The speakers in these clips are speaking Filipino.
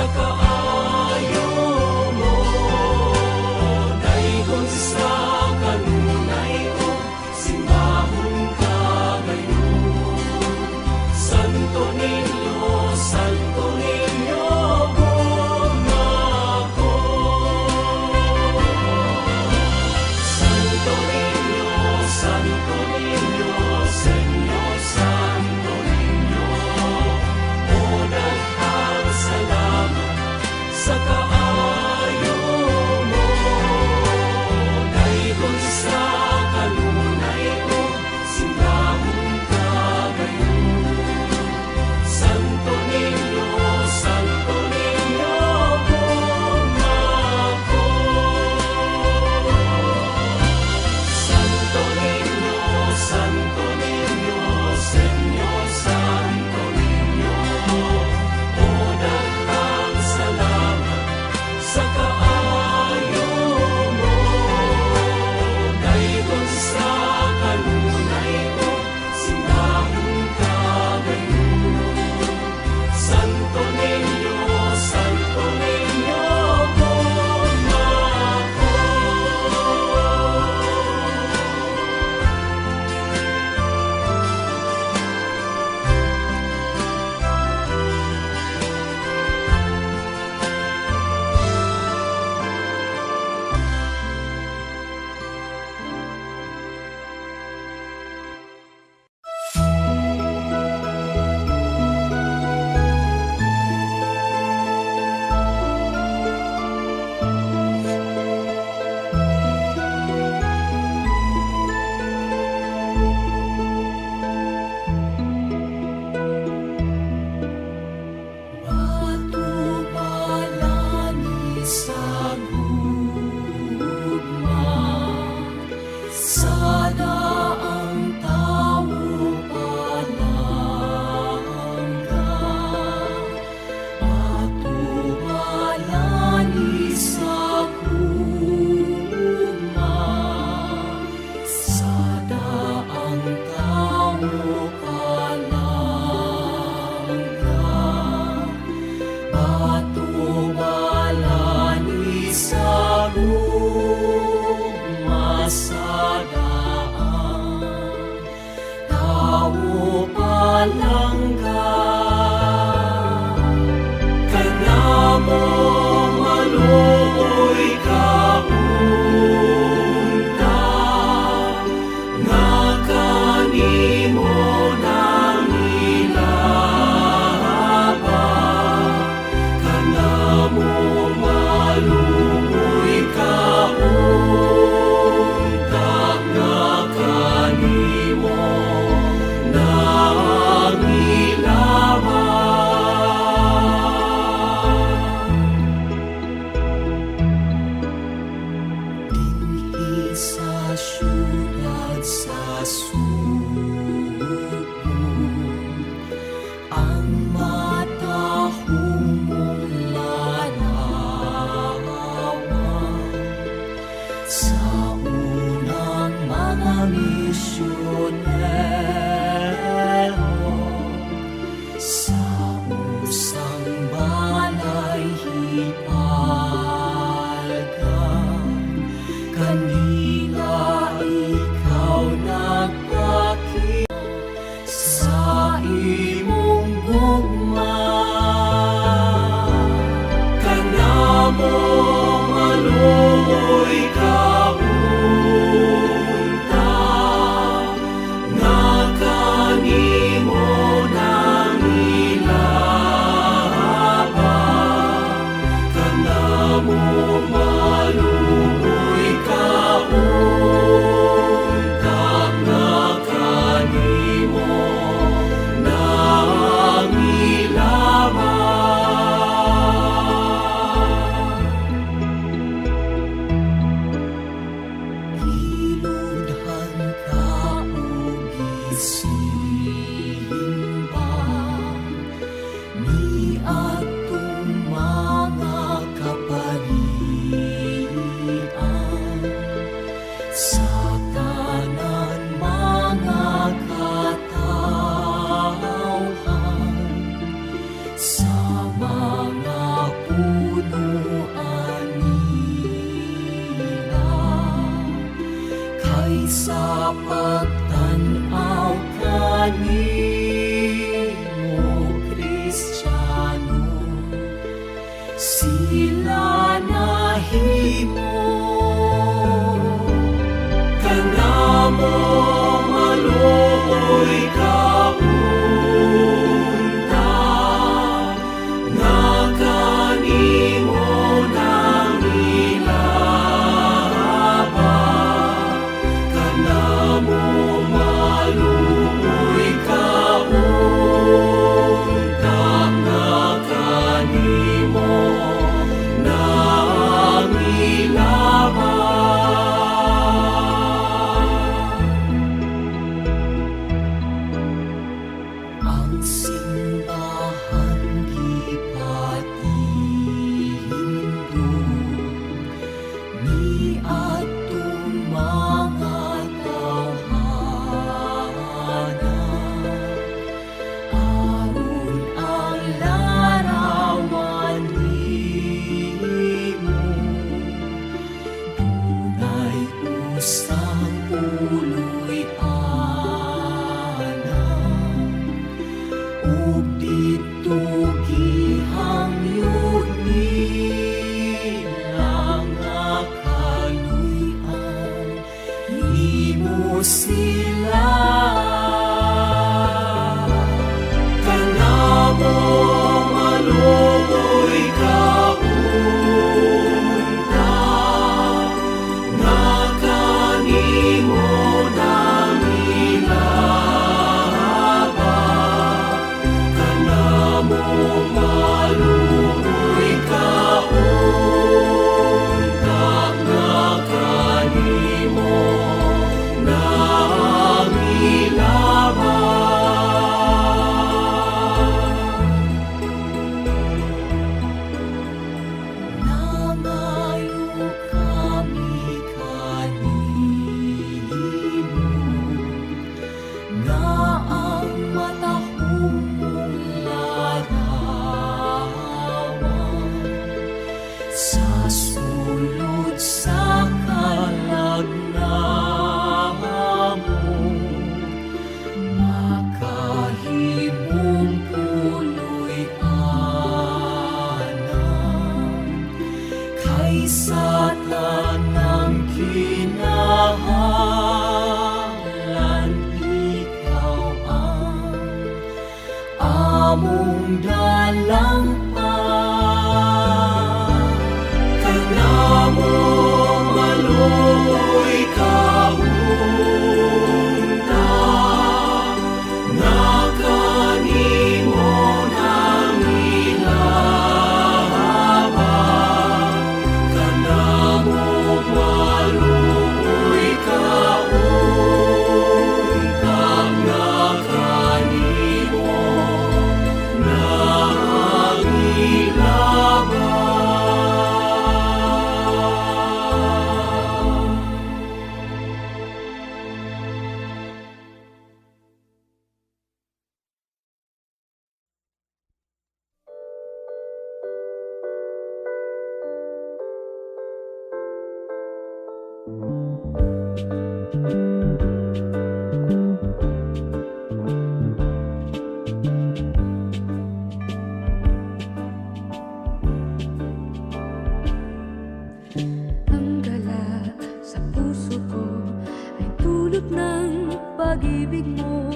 sa kaayo mo, dayon sa kanunay o simbahon kagayon. Santo Niño, bumako. Santo Niño, Señor Santo Niño, o daghang salamat sa kaayo mo, dayon sa kanunay o simbahon kagayon. Santo Niño, bumako. Santo Niño, Señor Santo Niño, o daghang salamat sa kaayo mo, dayon sa kanunay o simbahon kagayon. Santo Niño, bumako. Matumalani sa gugma, sana ang tao palangga. Matumalani sa gugma, sana ang tao palangga. Matumalani sa gugma, sadaan tao palangga. Kanamo maluoy kaunta, nga kanimo nang ilaba. Kanamo maluoy kaunta, nga kanimo nang ilaba. Dinhi sa syudad sa subong, ang mata humulanawan. Sa unang mga misyonero, sa usang balay hipalgan, kanila ikaw nagpakita sa imong gugma. Kanamo maluoy kaunta, nga kanimo nang ilaba. Kanamo maluoy kaunta, nga kanimo nang ilaba. Hiludhan ka o gisimba, ni atong mga kapari. punuan nila kaysa pagtanaw kanimo Kristiyano. Sila nahimo kanamo maluoy kaunta nga kanimo nang ilaba. Kanamo maluoy kaunta nga kanimo nang ilaba. Ang simbahan gipatihindog ni atong mga tawhana aron ang larawan nimo dunay usang puloy ug dito gihangyod nila nga kaluy-an nimo sila. Kanamo maluoy kaunta nga kanimo nang ilaba. Kanamo maluoy kaunta nga kanimo nang ilaba. Nangayo kami kanimo nga ang matahumong larawan sa sulod sa kalagnaamo makahimong puloy anang kaysa tanang kinahanglan. Ikaw ang among dalampan. Kanamo maluoy kaunta nga kanimo nang ilaba. Kanamo maluoy kaunta nga kanimo nang ilaba. Ang gala sa puso ko ay dulot ng pag-ibig mo.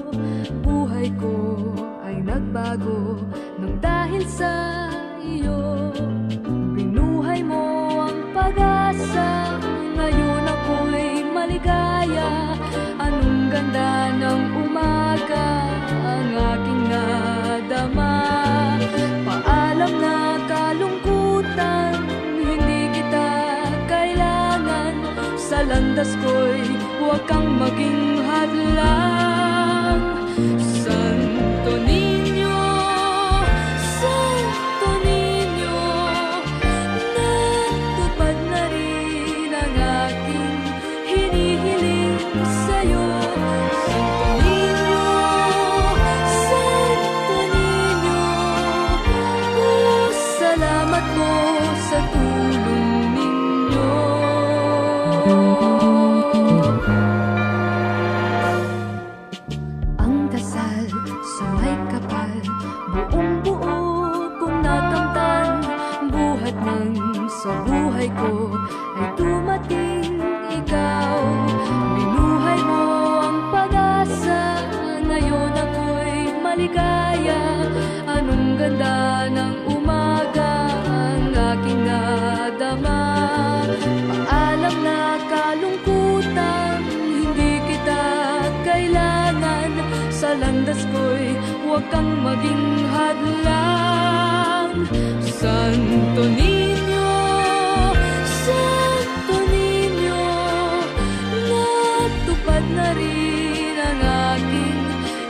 Buhay ko ay nagbago nang dahil sa iyo. Binuhay mo ang pag-asa, ngayon ako'y maligaya. Anong ganda ng umaga ang aking nadama. Paalam na kalungkutan, hindi kita kailangan. Sa landas ko'y huwag kang maging hadlang. Santo Niño, Santo Niño, natupad na rin ang aking hinihiling sa'yo. Santo Niño, Santo Niño, salamat ko sa tulong ninyo. Ang dasal sa may kapal, buong buo kong nakamtan. Buhat ng sa buhay ko ay dumating ikaw. Binuhay mo ang pag-asa, ngayon ako'y maligaya. Anong ganda ng umaga ang aking nadama. Paalam na kalungkutan, hindi kita kailangan. Sa landas ko'y huwag kang maging hadlang. Santo Niño, Santo Niño, natupad na rin ang aking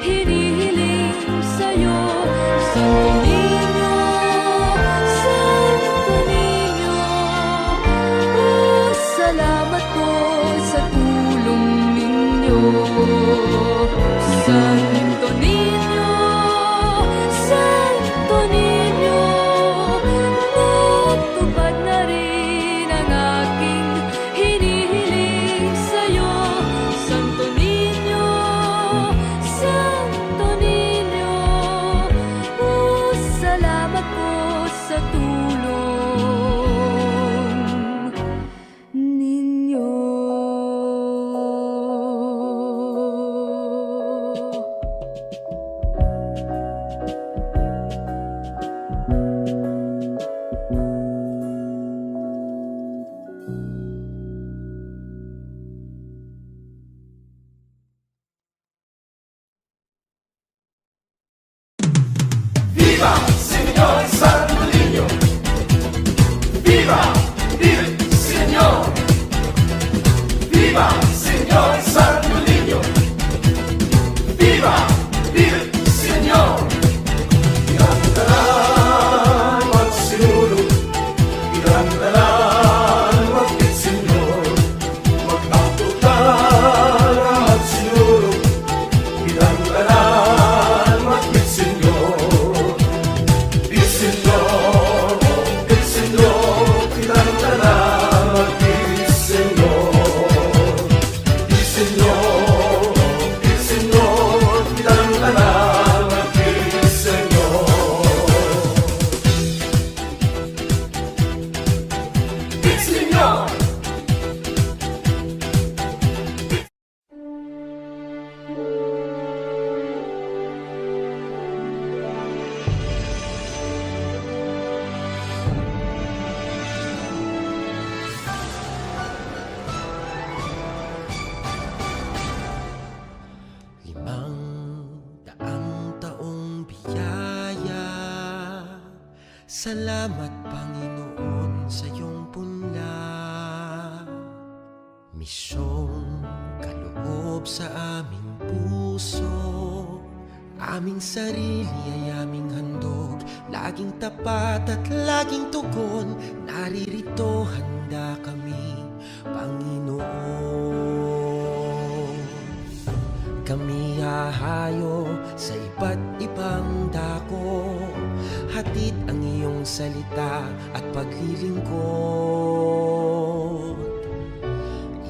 hinihiling sa'yo. Santo Niño, Santo Niño, salamat po sa tulong ninyo. Santo Niño, Santo Niño, natupad na rin ang aking hinihiling sa'yo. Santo Niño, Santo Niño, salamat po sa tulong ninyo. Viva, Señor Santo Niño. Viva, vive, Señor. Viva, Señor Santo Niño. Viva, vive, Señor. Ilandalan magsinulog, ilandalan magkit, Señor. Magtaputan magsinulog, ilandalan magkit, Señor. Big Señor, big Señor, ilandalan magkit, Señor. Big Señor, big Señor, ilandalan magkit, Señor. Big Señor. Limang daang taong biyaya, salamat Panginoon sa iyong punla. Misyong kaloob sa aming puso, aming sarili ay aming handog. Laging tapat at laging tugon, naririto handa kami, Panginoon. Kami hahayo sa iba't ibang dako, hatid ang iyong salita at paglilingkod.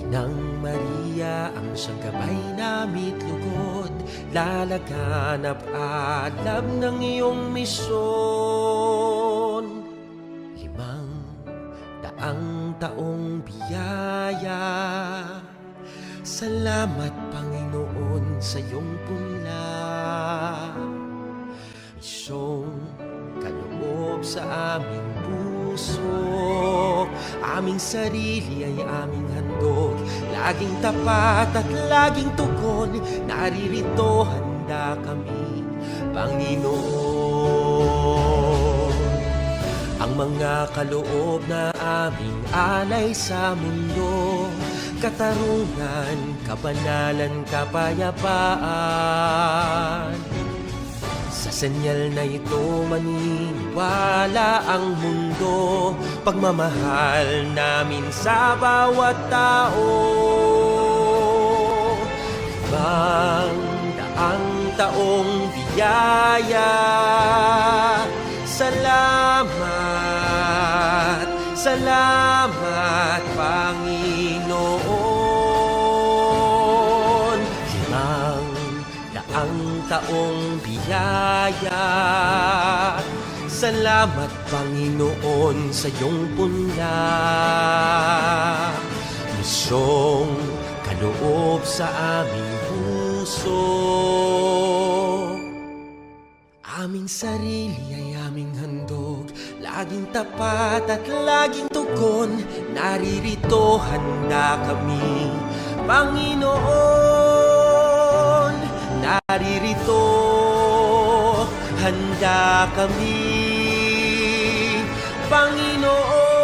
Inang Maria ang siyang gabay namit lugod, lalaganap alam ng iyong misyon. Limang daang taong biyaya, salamat Panginoon sa iyong punla. Misyong kaloob sa aming puso, aming sarili ay aming handog. Laging tapat at laging tugon, naririto handa kami, Panginoon. Ang mga kaloob na aming alay sa mundo, katarungan, kabanalan, kapayapaan. Sa senyal na ito maniniwala ang mundo, pagmamahal namin sa bawat tao. Limang daang taong biyaya, salamat Salamat, Panginoon. 500 taong biyaya. Salamat, Panginoon, sa iyong punla. Misyong kaloob sa aming puso. Aming sarili ay aming handog, laging tapat at laging tugon. Naririto, handa kami, Panginoon. Naririto, handa kami, Panginoon.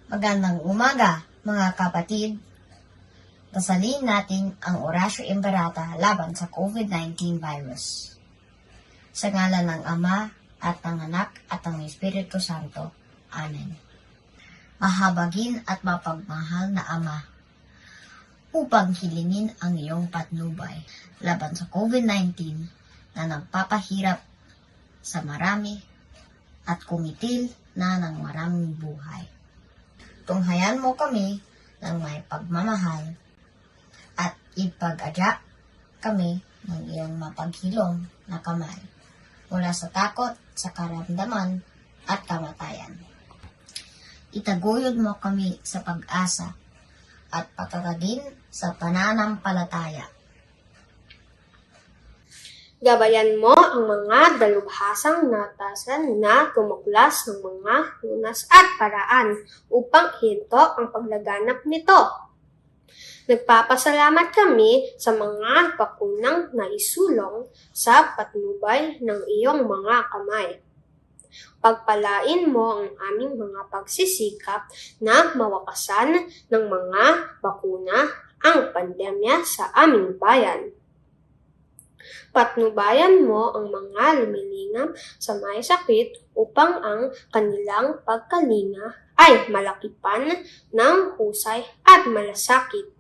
Magandang umaga, mga kapatid. Pasalin natin ang Orasyo Imperata laban sa COVID-19 virus. Sa ngalan ng Ama at ng Anak at ng Espiritu Santo. Amen. Mahabagin at mapagmahal na Ama, upang hilingin ang iyong patnubay laban sa COVID-19 na nagpapahirap sa marami at kumitil na ng maraming buhay. Tunghayan mo kami ng may pagmamahal at ipag-adya kami ng iyong mapaghilom na kamay mula sa takot, sa karamdaman at kamatayan. Itaguyod mo kami sa pag-asa at patatagin sa pananampalataya. Gabayan mo ang mga dalubhasang natasan na tumuklas ng mga lunas at paraan upang hinto ang paglaganap nito. Nagpapasalamat kami sa mga bakunang naisulong sa patnubay ng iyong mga kamay. Pagpalain mo ang aming mga pagsisikap na mawakasan ng mga bakuna ang pandemya sa aming bayan. Patnubayan mo ang mga lumilingam sa may sakit upang ang kanilang pagkalinga ay malakipan ng husay at malasakit.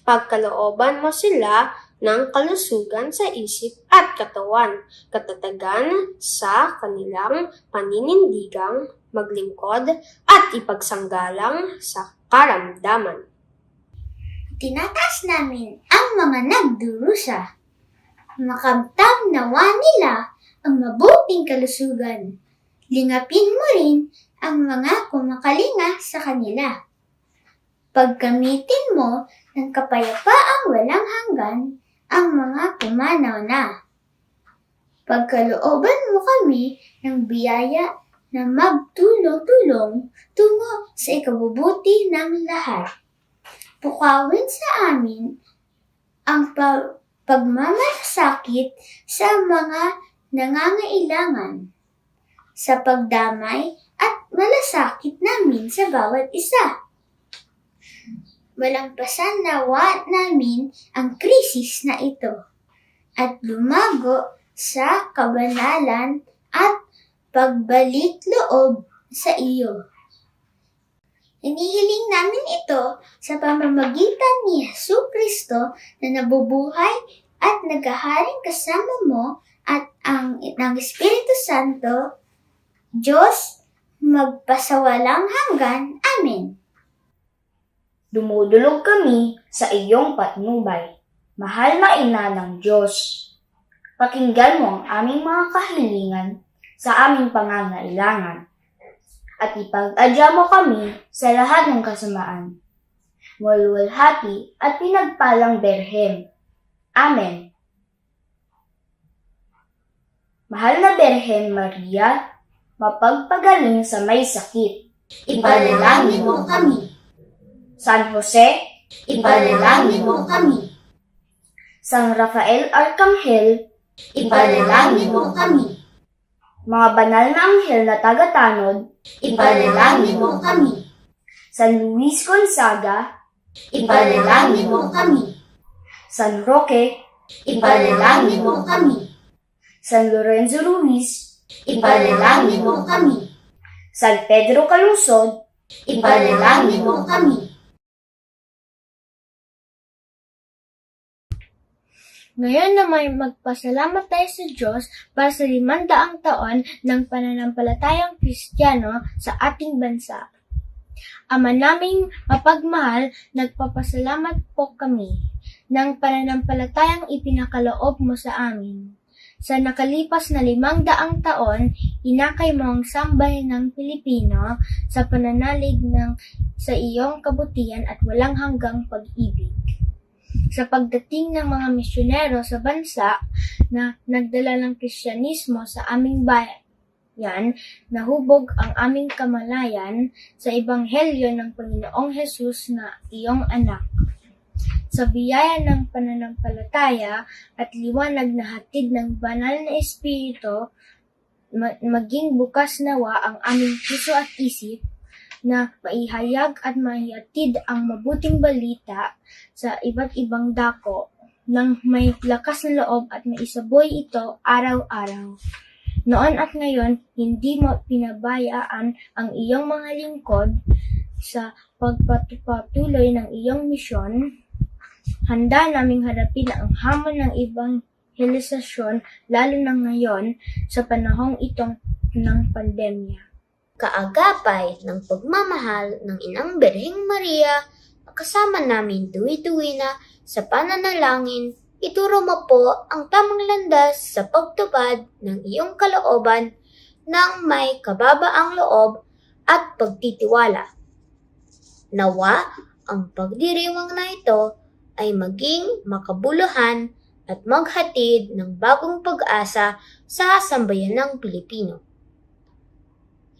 Pagkalooban mo sila ng kalusugan sa isip at katawan, katatagan sa kanilang paninindigang maglingkod at ipagsanggalang sa karamdaman. Tinataas namin ang mga nagdurusa. Makamtam nawa nila ang mabuting kalusugan. Lingapin mo rin ang mga kumakalinga sa kanila. Pagkamitin mo ng kapayapaang walang hanggan ang mga pumanaw na. Pagkalooban mo kami ng biyaya na magtulong-tulong tungo sa ikabubuti ng lahat. Pukawin sa amin ang pagmamalasakit sa mga nangangailangan, sa pagdamay at malasakit namin sa bawat isa. Malampasan nawa namin ang krisis na ito at lumago sa kabanalan at pagbalik loob sa iyo. Hinihiling namin ito sa pamamagitan ni Jesucristo na nabubuhay at naghaharing kasama mo at ng Espiritu Santo, Diyos, magpasawalang hanggan. Amen. Dumudulog kami sa iyong patnubay, mahal na ina ng Diyos. Pakinggan mo ang aming mga kahilingan sa aming pangangailangan at ipag-adya mo kami sa lahat ng kasamaan. Maluwalhati at pinagpalang Berhen. Amen. Mahal na Berhen Maria, mapagpagaling sa may sakit. Ipanalangin mo kami. San Jose, Ipanalangin mo kami. San Rafael Arcangel, Ipanalangin mo kami. mga banal na anghel na taga-tanod, Ipanalangin mo kami. San Luis Gonzaga, Ipanalangin mo kami. San Roque, Ipanalangin mo kami. San Lorenzo Ruiz, ipanalangin mo kami. San Pedro Calungsod, Ipanalangin mo kami. Ngayon na may magpasalamat tayo sa Diyos para sa 500 taon ng pananampalatayang Kristiyano sa ating bansa. Ama naming mapagmahal, nagpapasalamat po kami ng pananampalatayang ipinakaloob mo sa amin. Sa nakalipas na 500 taon, inakay mo ang sambayan ng Pilipino sa pananalig sa iyong kabutihan at walang hanggang pag-ibig. Sa pagdating ng mga misyonero sa bansa na nagdala ng Kristyanismo sa aming bayan, nahubog ang aming kamalayan sa ebanghelyo ng Panginoong Hesus na iyong anak. Sa biyaya ng pananampalataya at liwanag na hatid ng banal na Espiritu, maging bukas nawa ang aming puso at isip na maihayag at maihatid ang mabuting balita sa iba't ibang dako nang may lakas na loob at maisaboy ito araw-araw. Noon at ngayon, hindi mo pinabayaan ang iyong mga lingkod sa pagpatuloy ng iyong misyon. Handa naming harapin ang hamon ng ebanghelisasyon lalo na ngayon sa panahong itong ng pandemya. Kaagapay ng pagmamahal ng Inang Birheng Maria, kasama namin tuwi-tuwi na sa pananalangin, ituro mo po ang tamang landas sa pagtupad ng iyong kalooban ng may kababaang loob at pagtitiwala. Nawa, ang pagdiriwang na ito ay maging makabuluhan at maghatid ng bagong pag-asa sa sambayanang Pilipino.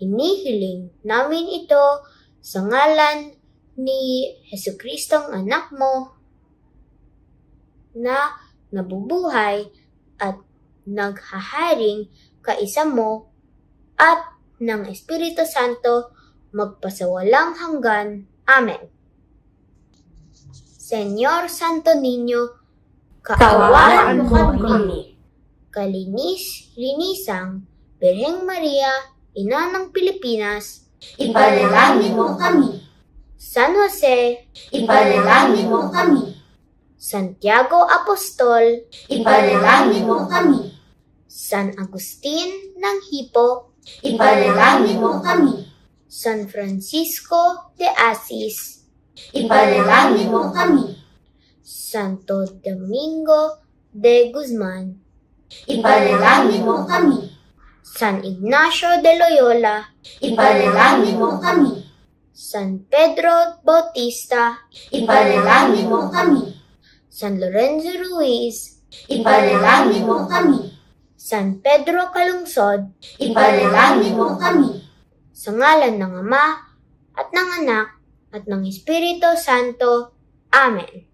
Hinihiling namin ito sa ngalan ni Jesucristong anak mo na nabubuhay at naghaharing kaisa mo at ng Espiritu Santo magpasawalang hanggan. Amen. Señor Santo Niño, kaawaan mo kami. Kalinis-linisang Birheng Maria, Ina ng Pilipinas, Ipanalangin mo kami. San Jose, Ipanalangin mo kami. Santiago Apostol, Ipanalangin mo kami. San Agustin ng Hippo, Ipanalangin mo kami. San Francisco de Assis, Ipanalangin mo kami. Santo Domingo de Guzman, Ipanalangin mo kami. San Ignacio de Loyola, Ipanalangin mo kami. San Pedro Bautista, Ipanalangin mo kami. San Lorenzo Ruiz, Ipanalangin mo kami. San Pedro Calungsod, Ipanalangin mo kami. sa ngalan ng Ama at ng Anak at ng Espiritu Santo. Amen.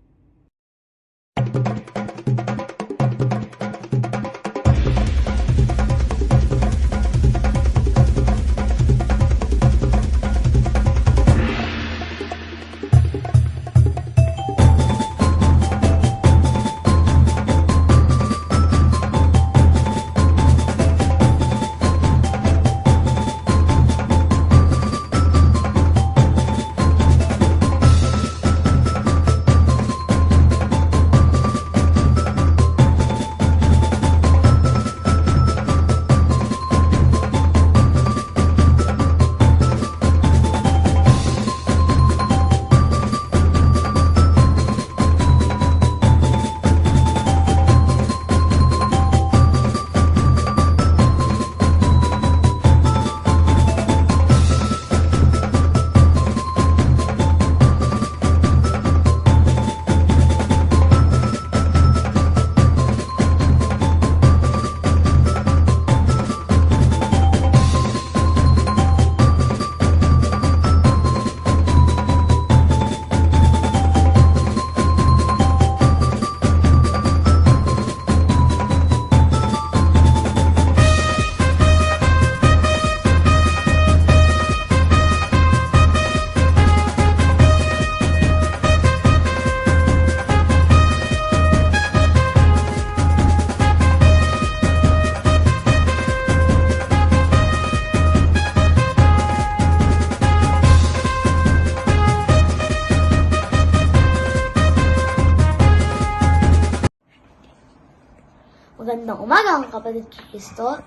umaga ang kapatid kay Kristo,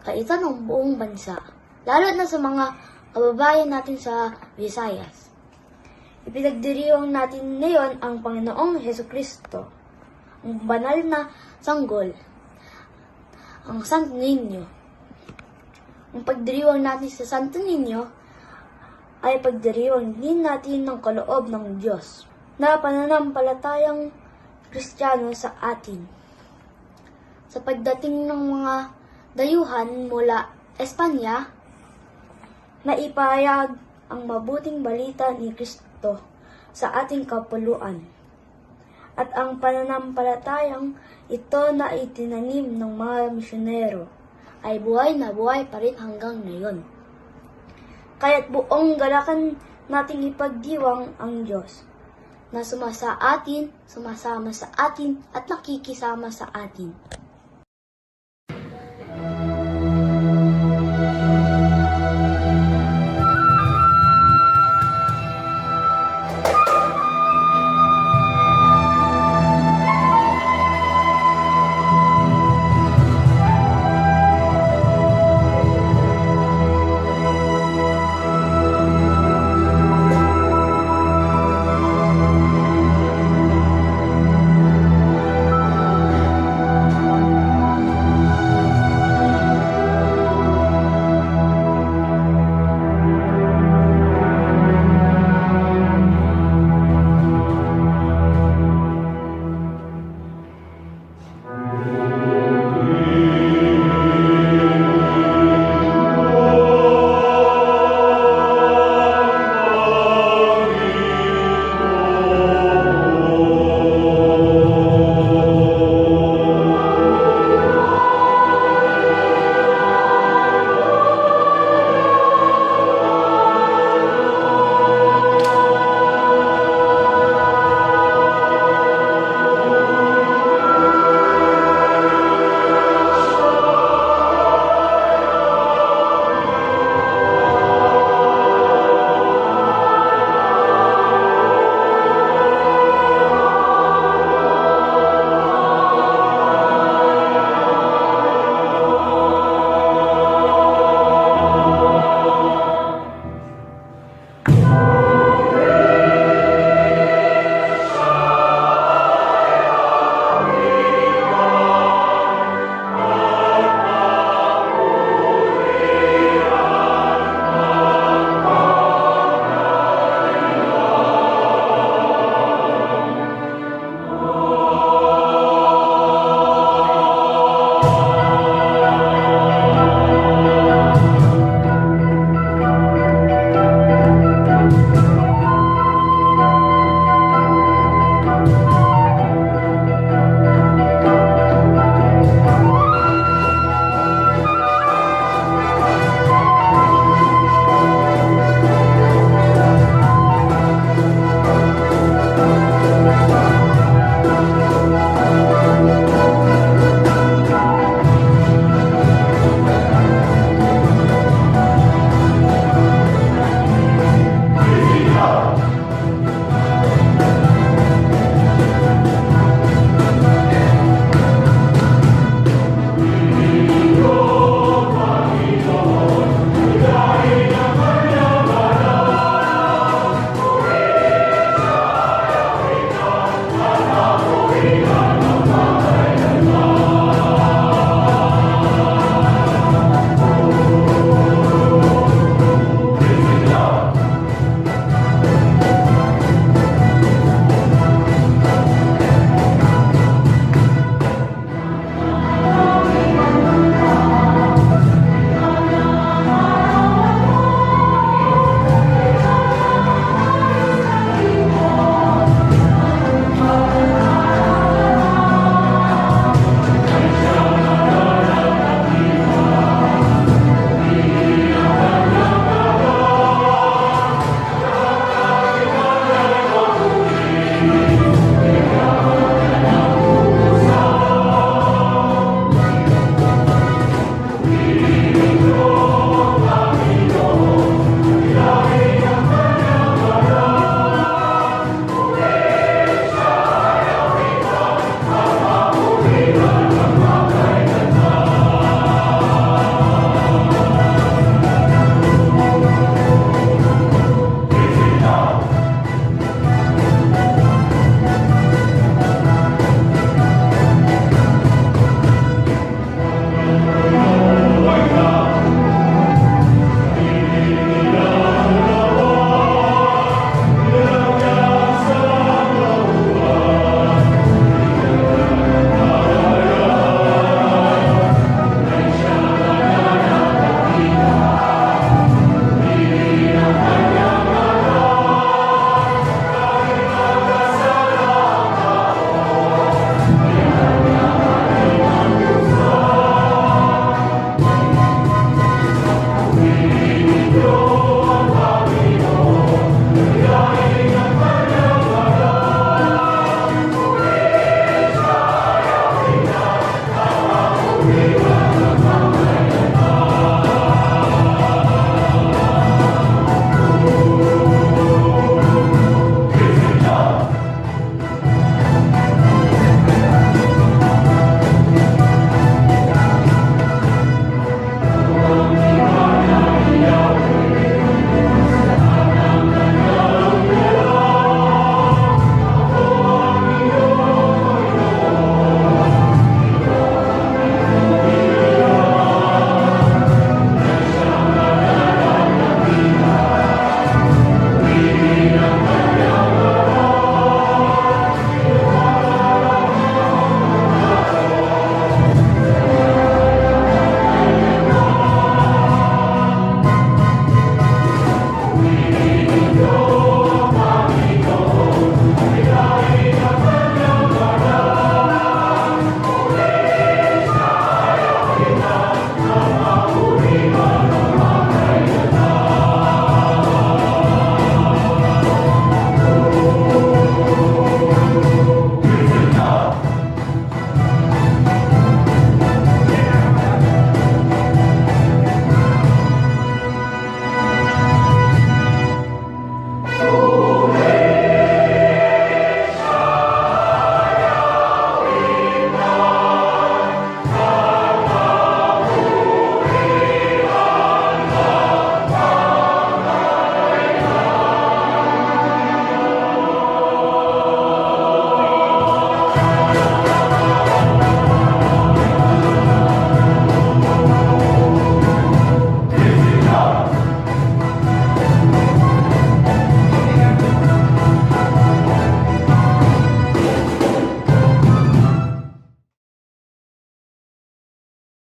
kaitan ng buong bansa, lalo na sa mga kababayan natin sa Visayas. Ipinagdiriwang natin ngayon ang Panginoong Heso Kristo, ang banal na sanggol, ang Santo Niño. Ang pagdiriwang natin sa Santo Niño ay pagdiriwang din natin ng kaloob ng Diyos na pananampalatayang Kristiyano sa atin. Sa pagdating ng mga dayuhan mula Espanya, naipahayag ang mabuting balita ni Kristo sa ating kapuluan. At ang pananampalatayang ito na itinanim ng mga misyonero ay buhay na buhay pa rin hanggang ngayon. Kaya't buong galakan nating ipagdiwang ang Diyos na sumasama sa atin at nakikisama sa atin.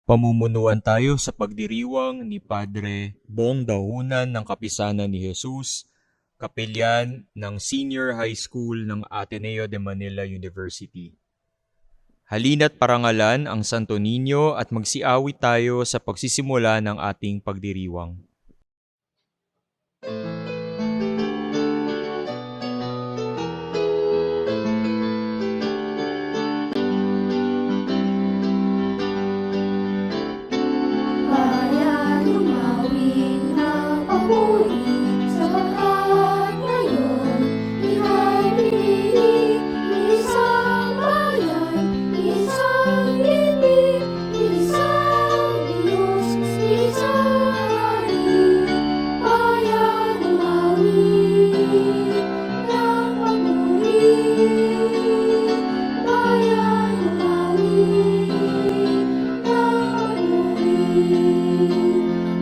Pamumunuan tayo sa pagdiriwang ni Padre Bong Dahunan ng Kapisanan ni Jesus, Kapelyan ng Senior High School ng Ateneo de Manila University. Halina't parangalan ang Santo Niño at magsiawit tayo sa pagsisimula ng ating pagdiriwang. Kaya lumawin ng papuri sapagkat ngayon ika'y pinili, isang bayan, isang libing, isang Diyos, isang hari. Kaya lumawin ng papuri, kaya lumawin ng papuri.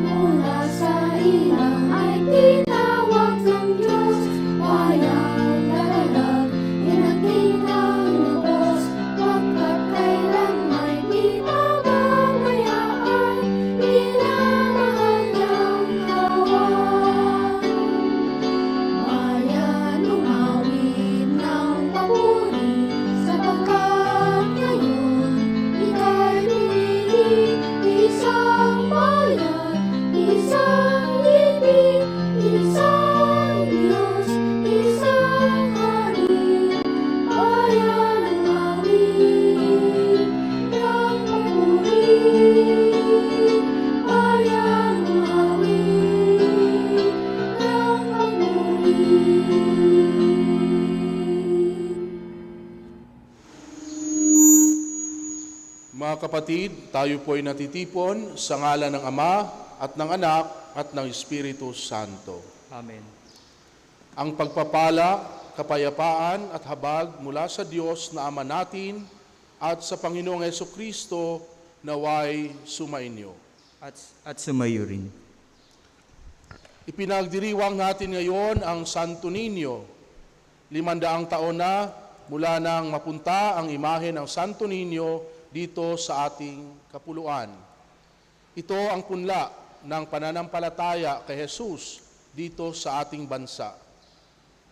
Mula sa ilang ay tinawag ng Diyos, bayang dalalag, inating ng lubos, pagkat kailan may di pababayaan, minamahal niyang kawan. Bayan, lumawin ng papuri, sapagkat ngayon ika'y pinili, isang bayan, isang libing, isang Diyos, isang hari. Bayan, lumawin ng papuri, bayan, lumawin ng papuri. Mga kapatid, tayo po ay natitipon sa ngalan ng Ama at ng Anak at ng Espiritu Santo. Amen. Ang pagpapala, kapayapaan at habag mula sa Diyos na Ama natin at sa Panginoong Hesukristo naway sumainyo. At sumayo rin. Ipinagdiriwang natin ngayon ang Santo Niño. 500 taon na mula nang mapunta ang imahe ng Santo Niño dito sa ating kapuluan. Ito ang punla ng pananampalataya kay Jesus dito sa ating bansa.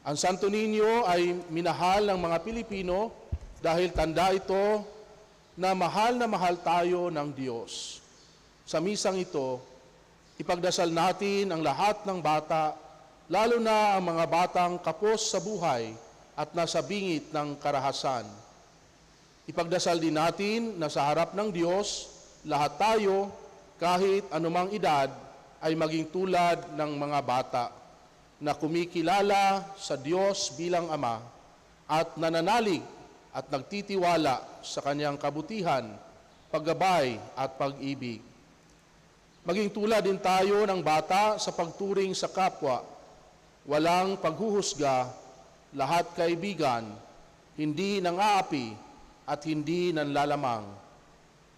Ang Santo Niño ay minahal ng mga Pilipino dahil tanda ito na mahal tayo ng Diyos. Sa misang ito, ipagdasal natin ang lahat ng bata, lalo na ang mga batang kapos sa buhay at nasa bingit ng karahasan. Ipagdasal din natin na sa harap ng Diyos, lahat tayo, kahit anumang edad, ay maging tulad ng mga bata na kumikilala sa Diyos bilang Ama at nananalig at nagtitiwala sa Kanyang kabutihan, paggabay at pag-ibig. Maging tulad din tayo ng bata sa pagturing sa kapwa, walang paghuhusga, lahat kaibigan, hindi nang-aapi, at hindi nanlalamang.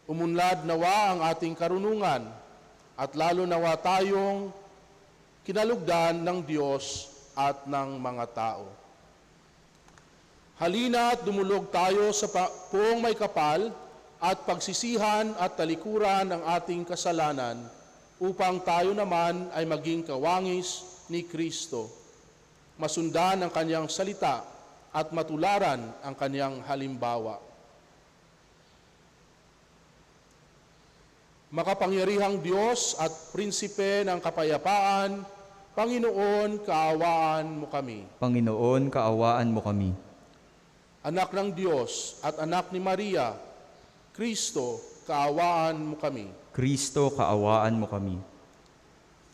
Umunlad nawa ang ating karunungan at lalo nawa tayong kinalugdan ng Diyos at ng mga tao. Halina at dumulog tayo sa poong may kapal at pagsisihan at talikuran ang ating kasalanan upang tayo naman ay maging kawangis ni Kristo, masundan ang Kanyang salita at matularan ang Kanyang halimbawa. Makapangyarihang Diyos at Prinsipe ng Kapayapaan, Panginoon, kaawaan mo kami. Panginoon, kaawaan mo kami. Anak ng Diyos at anak ni Maria, Kristo, kaawaan mo kami. Kristo, kaawaan mo kami.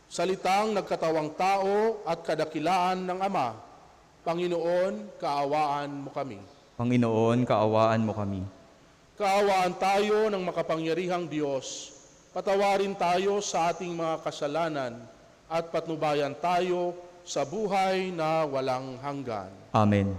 Salitang nagkatawang tao at kadakilaan ng Ama, Panginoon, kaawaan mo kami. Panginoon, kaawaan mo kami. Kaawaan tayo ng makapangyarihang Diyos. Patawarin tayo sa ating mga kasalanan at patnubayan tayo sa buhay na walang hanggan. Amen.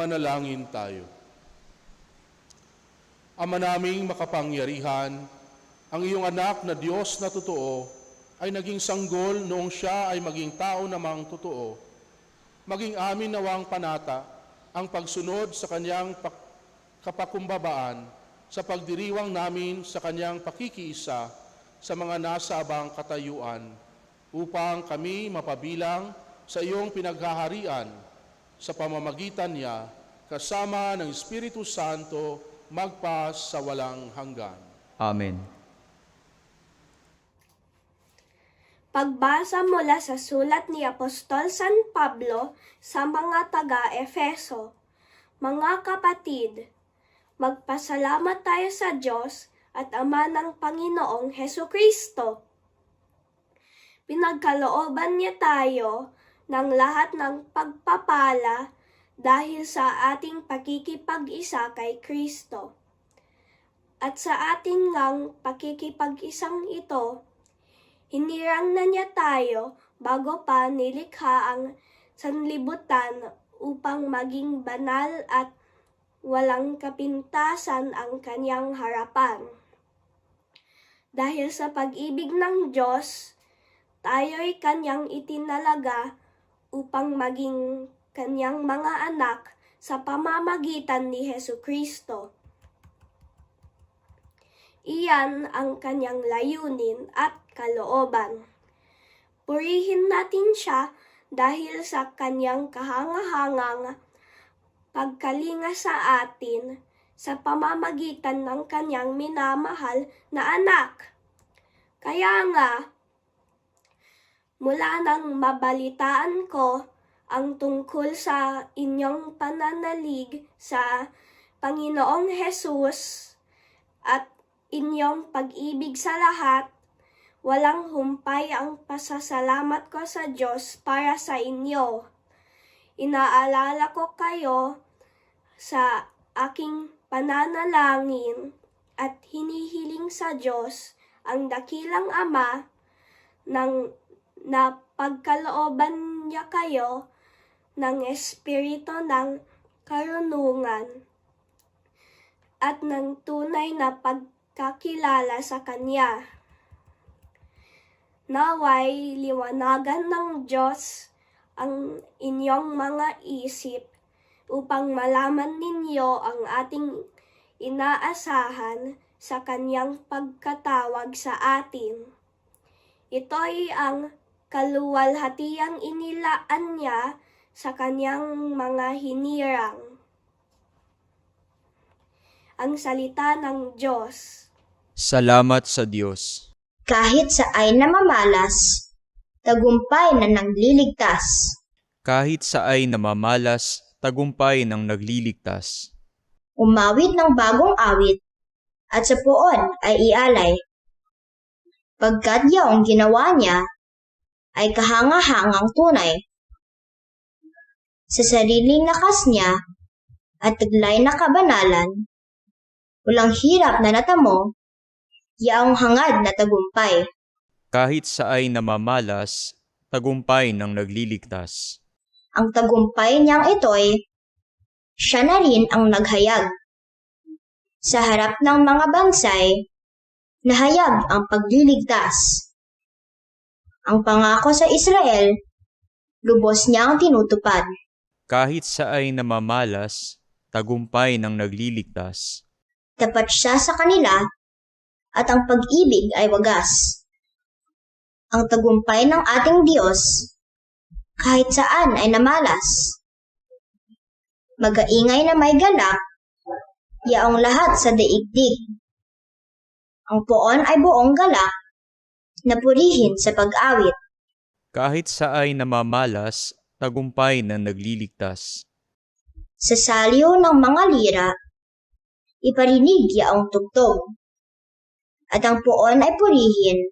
Manalangin tayo. Ama naming makapangyarihan, ang iyong anak na Diyos na totoo ay naging sanggol noong siya ay maging tao namang totoo. Maging amin nawang panata ang pagsunod sa kanyang kapakumbabaan sa pagdiriwang namin sa kanyang pakikiisa sa mga nasa abang katayuan upang kami mapabilang sa iyong pinaghaharian sa pamamagitan niya kasama ng Espiritu Santo magpas sa walang hanggan. Amen. Pagbasa mula sa sulat ni Apostol San Pablo sa mga taga-Efeso. Mga kapatid, magpasalamat tayo sa Diyos at Ama ng Panginoong Hesukristo. Pinagkalooban niya tayo ng lahat ng pagpapala dahil sa ating pakikipag-isa kay Kristo. At sa ating ngang pakikipag-isang ito, hinirang na niya tayo bago pa nilikha ang sanlibutan upang maging banal at walang kapintasan ang kanyang harapan. Dahil sa pag-ibig ng Diyos, tayo'y kanyang itinalaga upang maging kanyang mga anak sa pamamagitan ni Hesukristo. Iyan ang kanyang layunin at kalooban. Purihin natin siya dahil sa kanyang kahangahangang pagkalinga sa atin sa pamamagitan ng kanyang minamahal na anak. Kaya nga, mula nang mabalitaan ko ang tungkol sa inyong pananalig sa Panginoong Hesus at inyong pag-ibig sa lahat, walang humpay ang pasasalamat ko sa Diyos para sa inyo. Inaalala ko kayo sa aking pananalangin at hinihiling sa Diyos ang dakilang Ama na pagkalooban niya kayo ng espiritu ng karunungan at ng tunay na pagkakilala sa Kanya. Naway liwanagan ng Diyos ang inyong mga isip upang malaman ninyo ang ating inaasahan sa kanyang pagkatawag sa atin. Ito'y ang kaluwalhatiang inilaan niya sa kanyang mga hinirang. Ang salita ng Diyos. Salamat sa Diyos. Kahit sa ay namamalas, tagumpay na nagliligtas. Kahit sa ay namamalas, tagumpay ng nagliligtas. Umawit ng bagong awit, at sa poon ay ialay. Pagkat yaong ginawa niya ay kahanga-hangang tunay. Sa sariling lakas niya at taglay na kabanalan, walang hirap na natamo, yaong hangad na tagumpay. Kahit sa ay namamalas, tagumpay ng nagliligtas. Ang tagumpay niyang ito'y siya na rin ang naghayag. Sa harap ng mga bansay, nahayag ang pagliligtas. Ang pangako sa Israel, lubos niyang tinutupad. Kahit sa ay namamalas, tagumpay ng nagliligtas. Tapat siya sa kanila, at ang pag-ibig ay wagas. Ang tagumpay ng ating Diyos, kahit saan ay namalas. Magaingay na may galak, yaong lahat sa daigdig. Ang poon ay buong galak, na purihin sa pag-awit. Kahit sa ay namamalas, tagumpay ng nagliligtas. Sa saliw ng mga lira, iparinig yaong tugtog. At ang poon ay purihin,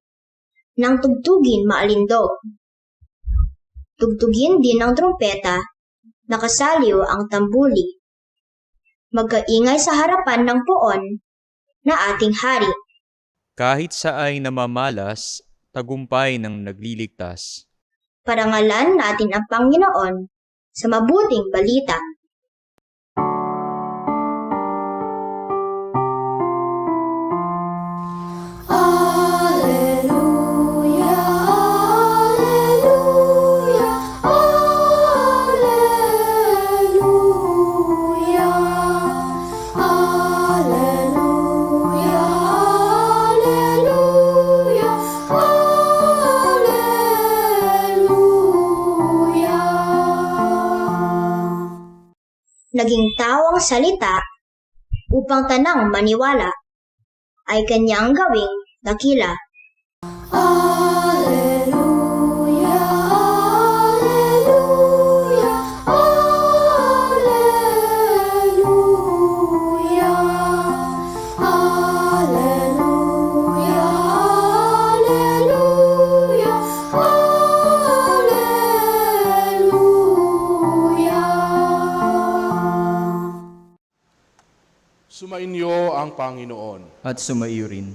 nang tugtugin maalindog. Tugtugin din ng trumpeta, nakasaliw ang tambuli. Magkaingay sa harapan ng poon na ating hari. Kahit sa ay namamalas, tagumpay ng nagliligtas. Parangalan natin ang Panginoon sa mabuting balita. Alleluia, alleluia, alleluia. Alleluia, alleluia, alleluia. Naging tao ang salita upang tanang maniwala ay kanyang gawing dakila. Alleluia, alleluia, alleluia. Alleluia, alleluia, alleluia. Sumainyo ang Panginoon. At sumaiyo rin.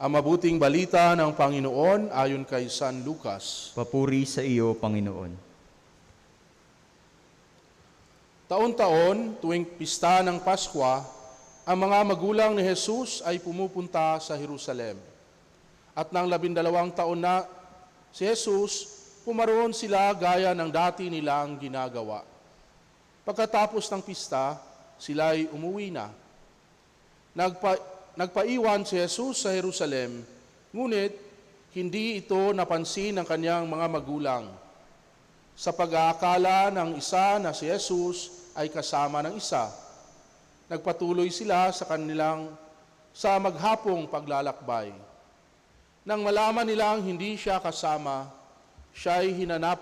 Ang mabuting balita ng Panginoon ayon kay San Lucas. Papuri sa iyo, Panginoon. Taon-taon, tuwing pista ng Paskwa, ang mga magulang ni Jesus ay pumupunta sa Jerusalem. At nang 12 taon na si Jesus, pumaroon sila gaya ng dati nilang ginagawa. Pagkatapos ng pista, sila'y umuwi na. Nagpaiwan si Jesus sa Jerusalem, ngunit hindi ito napansin ng kanyang mga magulang. Sa pag-aakala ng isa na si Jesus ay kasama ng isa, nagpatuloy sila sa maghapong paglalakbay. Nang malaman nilang hindi siya kasama, siya'y hinanap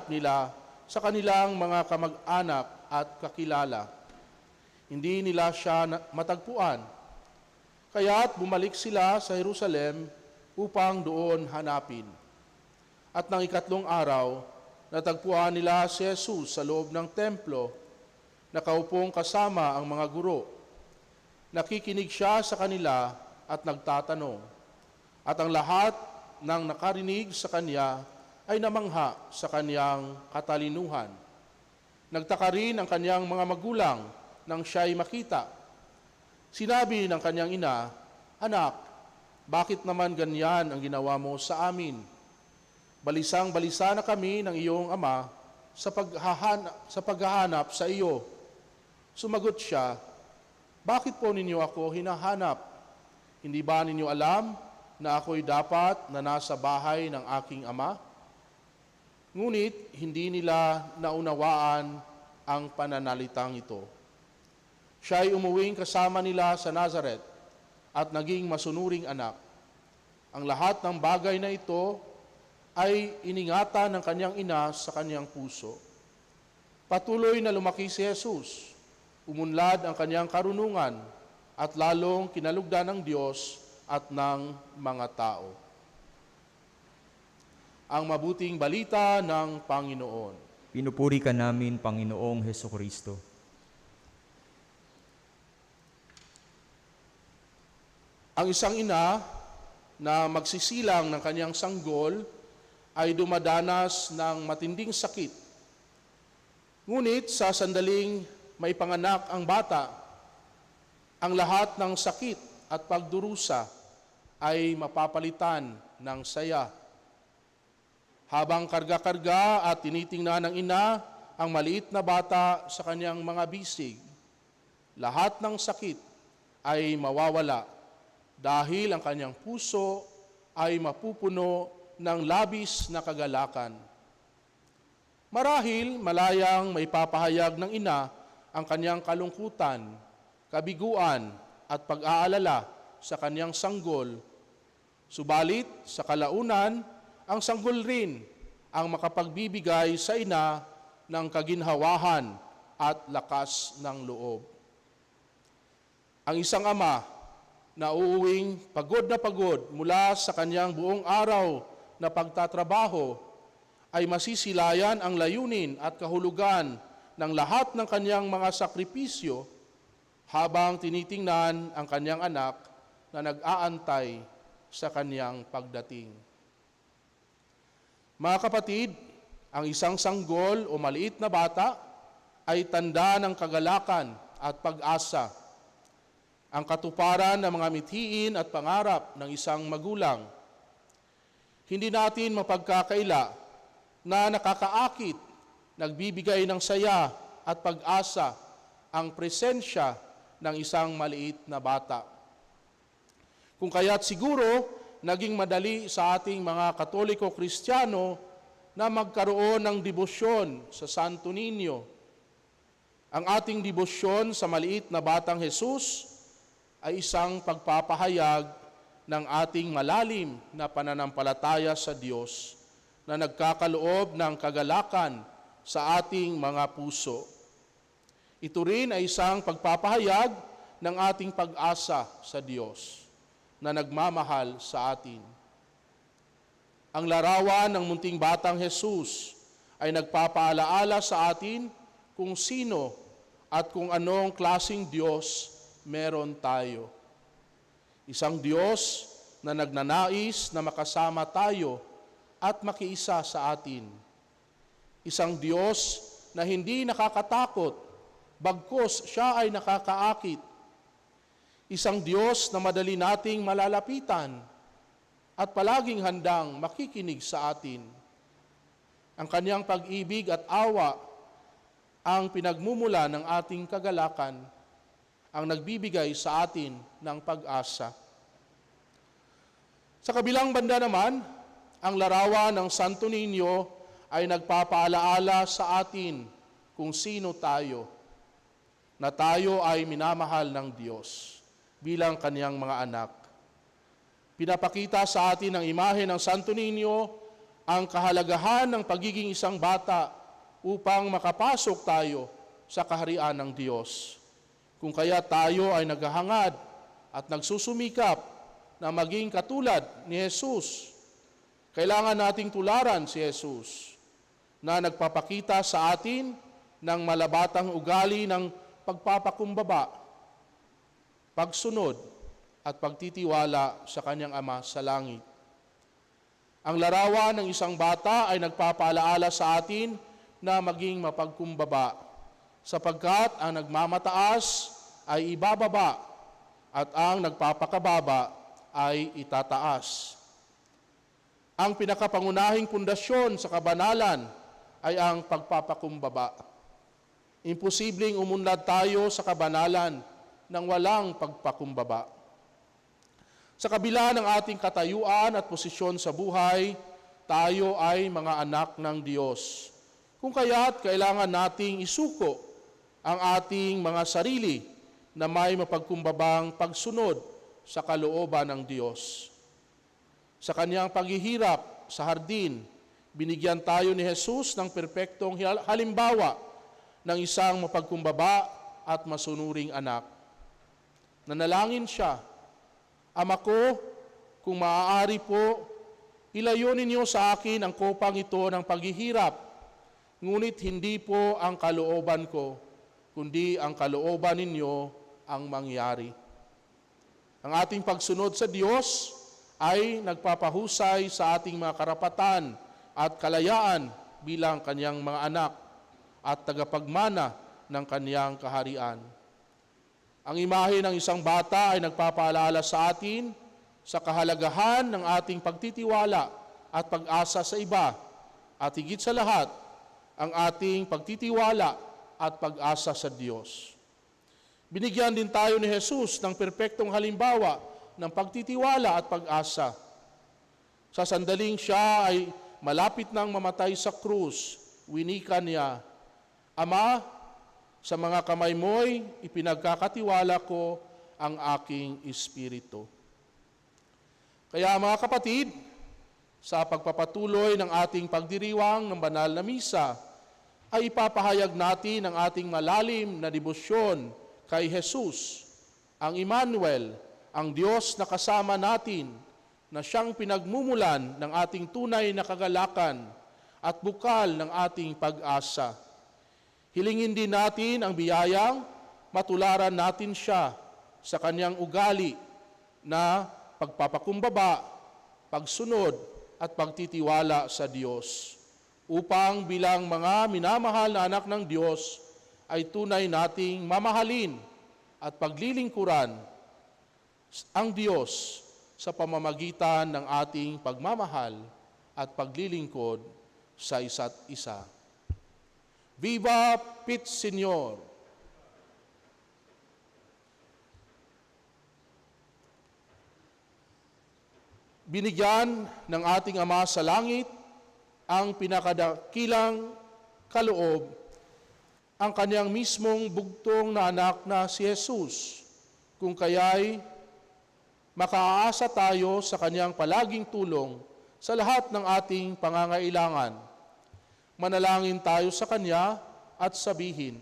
nila sa kanilang mga kamag-anak at kakilala. Hindi nila siya matagpuan. Kaya't bumalik sila sa Jerusalem upang doon hanapin. At nang 3 araw, natagpuan nila si Jesus sa loob ng templo, nakaupong kasama ang mga guro. Nakikinig siya sa kanila at nagtatanong. At ang lahat ng nakarinig sa kanya ay namangha sa kanyang katalinuhan. Nagtaka rin ang kanyang mga magulang nang siya'y makita. Sinabi ng kanyang ina, "Anak, bakit naman ganyan ang ginawa mo sa amin? Balisang-balisa na kami ng iyong ama sa paghahanap sa iyo. Sumagot siya, bakit po ninyo ako hinahanap? Hindi ba ninyo alam na ako'y dapat na nasa bahay ng aking ama? Ngunit hindi nila naunawaan ang pananalitang ito. Siya ay umuwing kasama nila sa Nazareth at naging masunuring anak. Ang lahat ng bagay na ito ay iningatan ng kanyang ina sa kanyang puso. Patuloy na lumaki si Jesus, umunlad ang kanyang karunungan at lalong kinalugdan ng Diyos at ng mga tao. Ang mabuting balita ng Panginoon. Pinupuri ka namin, Panginoong Hesukristo. Ang isang ina na magsisilang ng kanyang sanggol ay dumadanas ng matinding sakit. Ngunit sa sandaling may panganak ang bata, ang lahat ng sakit at pagdurusa ay mapapalitan ng saya. Habang karga-karga at tinitingnan ng ina ang maliit na bata sa kanyang mga bisig, lahat ng sakit ay mawawala dahil ang kanyang puso ay mapupuno ng labis na kagalakan. Marahil malayang may papahayag ng ina ang kanyang kalungkutan, kabiguan at pag-aalala sa kanyang sanggol. Subalit sa kalaunan, ang sanggol rin ang makapagbibigay sa ina ng kaginhawahan at lakas ng loob. Ang isang ama na uuwing pagod na pagod mula sa kanyang buong araw na pagtatrabaho ay masisilayan ang layunin at kahulugan ng lahat ng kanyang mga sakripisyo habang tinitingnan ang kanyang anak na nag-aantay sa kanyang pagdating. Mga kapatid, ang isang sanggol o maliit na bata ay tanda ng kagalakan at pag-asa, ang katuparan ng mga mithiin at pangarap ng isang magulang. Hindi natin mapagkakaila na nakakaakit, nagbibigay ng saya at pag-asa ang presensya ng isang maliit na bata. Kung kaya't siguro, naging madali sa ating mga Katoliko-Kristiyano na magkaroon ng debosyon sa Santo Niño. Ang ating debosyon sa maliit na batang Jesus ay isang pagpapahayag ng ating malalim na pananampalataya sa Diyos na nagkakaloob ng kagalakan sa ating mga puso. Ito rin ay isang pagpapahayag ng ating pag-asa sa Diyos na nagmamahal sa atin. Ang larawan ng munting batang Jesus ay nagpapaalaala sa atin kung sino at kung anong klaseng Diyos meron tayo. Isang Diyos na nagnanais na makasama tayo at makiisa sa atin. Isang Diyos na hindi nakakatakot, bagkus siya ay nakakaakit. Isang Diyos na madali nating malalapitan at palaging handang makikinig sa atin. Ang kanyang pag-ibig at awa ang pinagmumula ng ating kagalakan, ang nagbibigay sa atin ng pag-asa. Sa kabilang banda naman, ang larawan ng Santo Niño ay nagpapaalaala sa atin kung sino tayo, na tayo ay minamahal ng Diyos bilang kaniyang mga anak. Pinapakita sa atin ng imahe ng Santo Niño ang kahalagahan ng pagiging isang bata upang makapasok tayo sa kaharian ng Diyos. Kung kaya tayo ay naghahangad at nagsusumikap na maging katulad ni Jesus, kailangan nating tularan si Jesus na nagpapakita sa atin ng malabatang ugali ng pagpapakumbaba, pagsunod at pagtitiwala sa kanyang Ama sa langit. Ang larawan ng isang bata ay nagpapaalaala sa atin na maging mapagkumbaba, sapagkat ang nagmamataas ay ibababa at ang nagpapakababa ay itataas. Ang pinakapangunahing pundasyon sa kabanalan ay ang pagpapakumbaba. Imposibleng umunlad tayo sa kabanalan nang walang pagpakumbaba. Sa kabila ng ating katayuan at posisyon sa buhay, tayo ay mga anak ng Diyos. Kung kaya't kailangan nating isuko ang ating mga sarili na may mapagkumbabang pagsunod sa kalooban ng Diyos. Sa kanyang paghihirap sa hardin, binigyan tayo ni Jesus ng perpektong halimbawa ng isang mapagkumbaba at masunuring anak. Nanalangin siya, Ama ko, kung maaari po, ilayo ninyo sa akin ang kopang ito ng paghihirap, ngunit hindi po ang kalooban ko, kundi ang kalooban ninyo ang mangyari. Ang ating pagsunod sa Diyos ay nagpapahusay sa ating mga karapatan at kalayaan bilang kanyang mga anak at tagapagmana ng kanyang kaharian. Ang imahe ng isang bata ay nagpapaalala sa atin sa kahalagahan ng ating pagtitiwala at pag-asa sa iba at higit sa lahat, ang ating pagtitiwala at pag-asa sa Diyos. Binigyan din tayo ni Jesus ng perpektong halimbawa ng pagtitiwala at pag-asa. Sa sandaling siya ay malapit nang mamatay sa krus, winika niya, Ama, sa mga kamay mo'y ipinagkakatiwala ko ang aking espiritu. Kaya mga kapatid, sa pagpapatuloy ng ating pagdiriwang ng banal na misa, ay ipapahayag natin ang ating malalim na debosyon kay Jesus, ang Emmanuel, ang Diyos na kasama natin, na siyang pinagmumulan ng ating tunay na kagalakan at bukal ng ating pag-asa. Hilingin din natin ang biyayang matularan natin siya sa kanyang ugali na pagpapakumbaba, pagsunod at pagtitiwala sa Diyos, upang bilang mga minamahal na anak ng Diyos ay tunay nating mamahalin at paglilingkuran ang Diyos sa pamamagitan ng ating pagmamahal at paglilingkod sa isa't isa. Viva Pit Señor! Binigyan ng ating Ama sa langit ang pinakadakilang kaloob, ang kanyang mismong bugtong na anak na si Jesus, kung kaya'y makaaasa tayo sa kanyang palaging tulong sa lahat ng ating pangangailangan. Manalangin tayo sa Kanya at sabihin,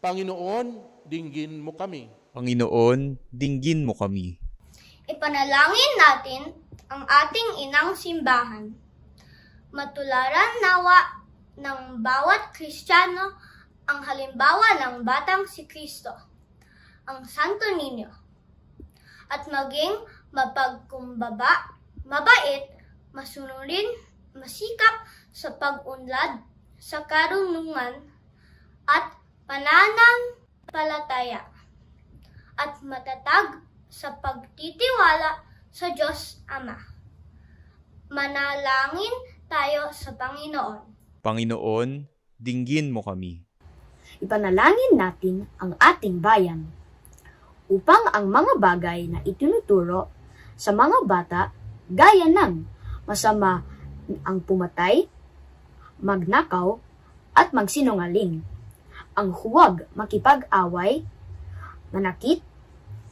Panginoon, dinggin mo kami. Panginoon, dinggin mo kami. Ipanalangin natin ang ating inang simbahan. Matularan nawa ng bawat Kristiyano ang halimbawa ng batang si Kristo, ang Santo Niño, at maging mapagkumbaba, mabait, masunurin, masikap sa pag-unlad, sa karunungan at pananampalataya, at matatag sa pagtitiwala sa Diyos Ama. Manalangin tayo sa Panginoon. Panginoon, dinggin mo kami. Ipanalangin natin ang ating bayan upang ang mga bagay na itinuturo sa mga bata gaya ng masama ang pumatay, magnakaw, at magsinungaling, ang huwag makipag-away, manakit,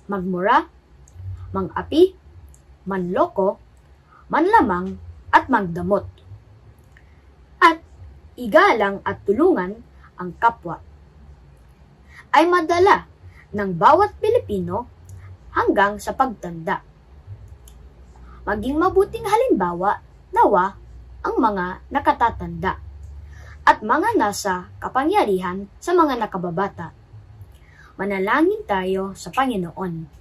magmura, mangapi, manloko, manlamang, at magdamot, at igalang at tulungan ang kapwa, ay madala ng bawat Pilipino hanggang sa pagtanda. Maging mabuting halimbawa nawa ang mga nakatatanda at mga nasa kapangyarihan sa mga nakababata. Manalangin tayo sa Panginoon.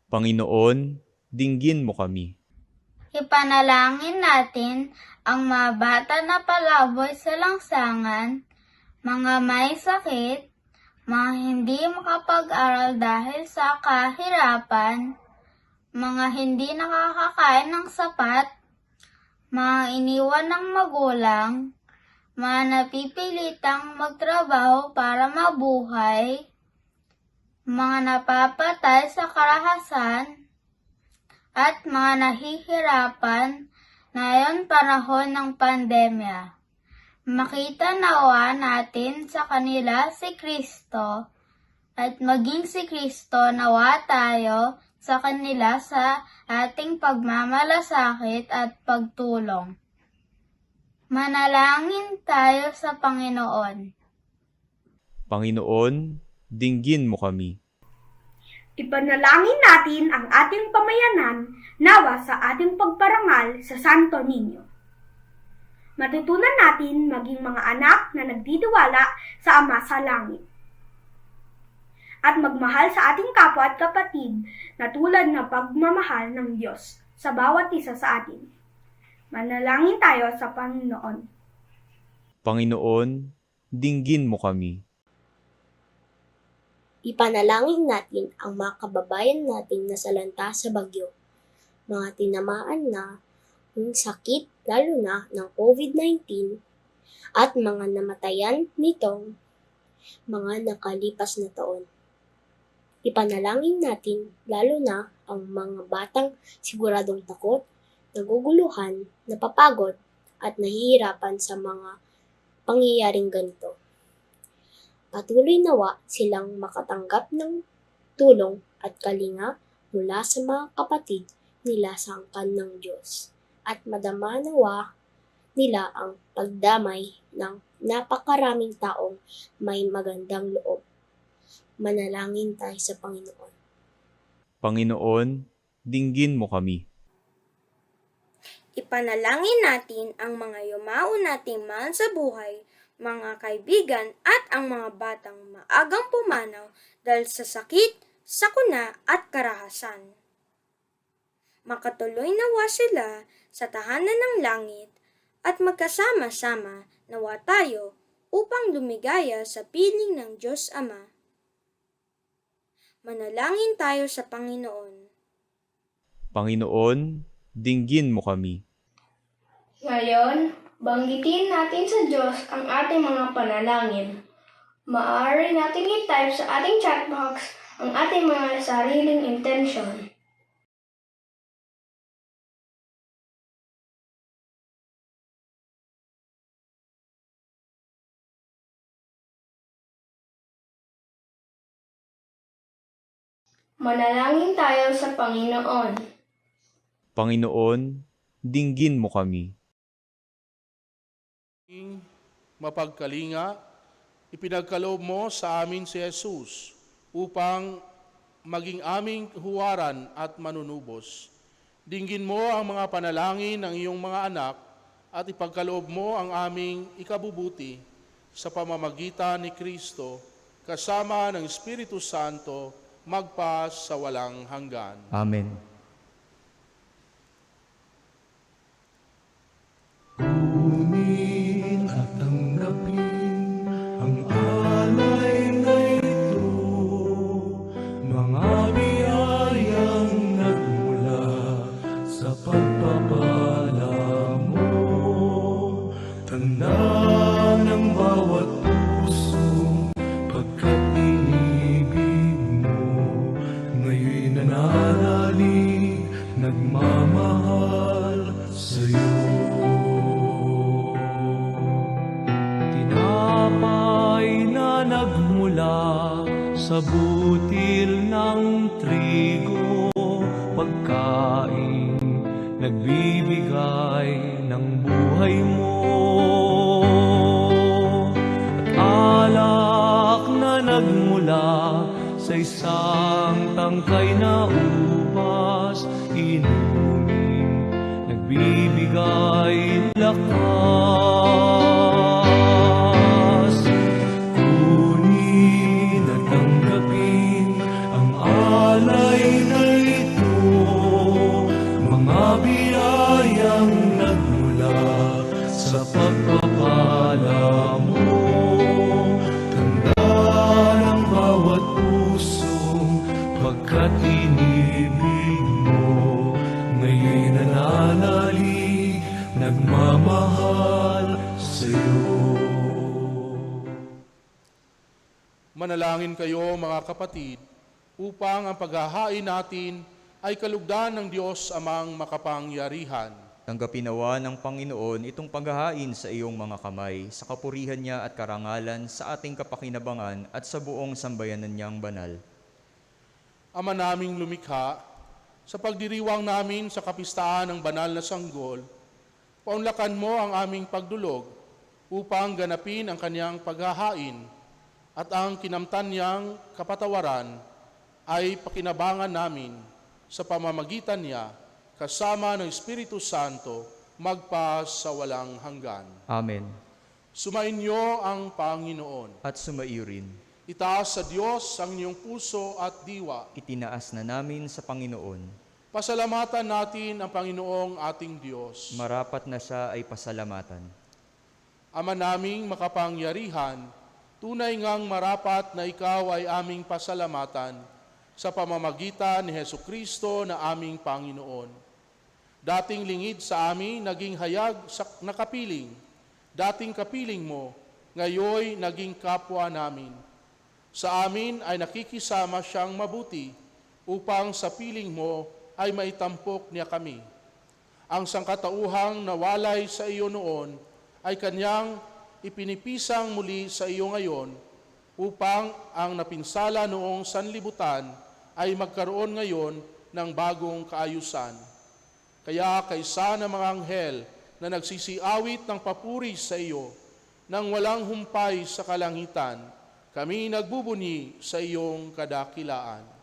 Panginoon, dinggin mo kami. Ipanalangin natin ang mga bata na palaboy sa langsangan, mga may sakit, mga hindi makapag-aral dahil sa kahirapan, mga hindi nakakakain ng sapat, mga iniwan ng magulang, mga napipilitang magtrabaho para mabuhay, mga napapatay sa karahasan, at mga nahihirapan ngayon panahon ng pandemya. Makita nawa natin sa kanila si Kristo at maging si Kristo nawa tayo sa kanila sa ating pagmamalasakit at pagtulong. Manalangin tayo sa Panginoon. Panginoon, dinggin mo kami. Ipanalangin natin ang ating pamayanan nawa sa ating pagparangal sa Santo Niño. Matutunan natin maging mga anak na nagtitiwala sa Ama sa Langit. At magmahal sa ating kapwa at kapatid na tulad ng pagmamahal ng Diyos sa bawat isa sa atin. Manalangin tayo sa Panginoon. Panginoon, dinggin mo kami. Ipanalangin natin ang mga kababayan nating nasalanta sa bagyo, mga tinamaan na ng sakit lalo na ng COVID-19 at mga namatayan nitong mga nakalipas na taon. Ipanalangin natin lalo na ang mga batang siguradong takot, naguguluhan, napapagod at nahihirapan sa mga pangyayaring ganito. Patuloy nawa silang makatanggap ng tulong at kalinga mula sa mga kapatid nila sa angkan ng Diyos at madama nawa nila ang pagdamay ng napakaraming taong may magandang loob. Manalangin tayo sa Panginoon. Panginoon, dinggin mo kami. Ipanalangin natin ang mga yumao nating mahal sa buhay, mga kaibigan at ang mga batang maagang pumanaw dahil sa sakit, sakuna at karahasan. Makatuloy nawa sila sa tahanan ng langit at magkasama-sama nawa tayo upang lumigaya sa piling ng Diyos Ama. Manalangin tayo sa Panginoon. Panginoon, dinggin mo kami. Ngayon, banggitin natin sa Diyos ang ating mga panalangin. Maaari natin i-type sa ating chat box ang ating mga sariling intensyon. Manalangin tayo sa Panginoon. Panginoon, dinggin mo kami. Mapagkalinga, ipinagkaloob mo sa amin si Jesus upang maging aming huwaran at manunubos. Dinggin mo ang mga panalangin ng iyong mga anak at ipagkaloob mo ang aming ikabubuti sa pamamagitan ni Kristo kasama ng Espiritu Santo magpas sa walang hanggan. Amen. Kunin at tanggapin ang alay na ito, mga biyayang nagmula sa pagpapala mo. Tanda ng bawat puso pagkat inibig mo, ngayon'y nananalig, nagmamahal sa'yo. Tinapay na nagmula sa butil ng trigo, pagkain nagbibigay ng buhay mo. At alak na nagmula sa isang tangkay na ubas, inumin, nagbibigay lakas. Kunin at tanggapin ang alay na ito, mga biyayang nagmula sa pagpapala mo. Tanda ng bawat puso pagkat inibig mo. Manalangin kayo mga kapatid upang ang paghahain natin ay kalugdan ng Diyos amang makapangyarihan. Tanggapin nawa ng Panginoon itong paghahain sa iyong mga kamay, sa kapurihan niya at karangalan, sa ating kapakinabangan at sa buong sambayanan niyang banal. Ama naming lumikha, sa pagdiriwang namin sa kapistahan ng banal na sanggol, paunlakan mo ang aming pagdulog upang ganapin ang kanyang paghahain at ang kinamtan niyang kapatawaran ay pakinabangan namin sa pamamagitan niya kasama ng Espiritu Santo magpa sa walang hanggan. Amen. Sumainyo ang Panginoon. At sumaiyo rin. Itaas sa Diyos ang inyong puso at diwa. Itinaas na namin sa Panginoon. Pasalamatan natin ang Panginoong ating Diyos. Marapat na siya ay pasalamatan. Ama naming makapangyarihan, tunay ngang marapat na ikaw ay aming pasalamatan sa pamamagitan ni Hesukristo na aming Panginoon. Dating lingid sa amin, naging hayag sa nakapiling. Dating kapiling mo, ngayoy naging kapwa namin. Sa amin ay nakikisama siyang mabuti upang sa piling mo ay maitampok niya kami. Ang sangkatauhang nawalay sa iyo noon ay kanyang ipinipisang muli sa iyo ngayon upang ang napinsala noong sanlibutan ay magkaroon ngayon ng bagong kaayusan. Kaya kaysa ng mga anghel na nagsisiawit ng papuri sa iyo nang walang humpay sa kalangitan, kami nagbubuni sa iyong kadakilaan.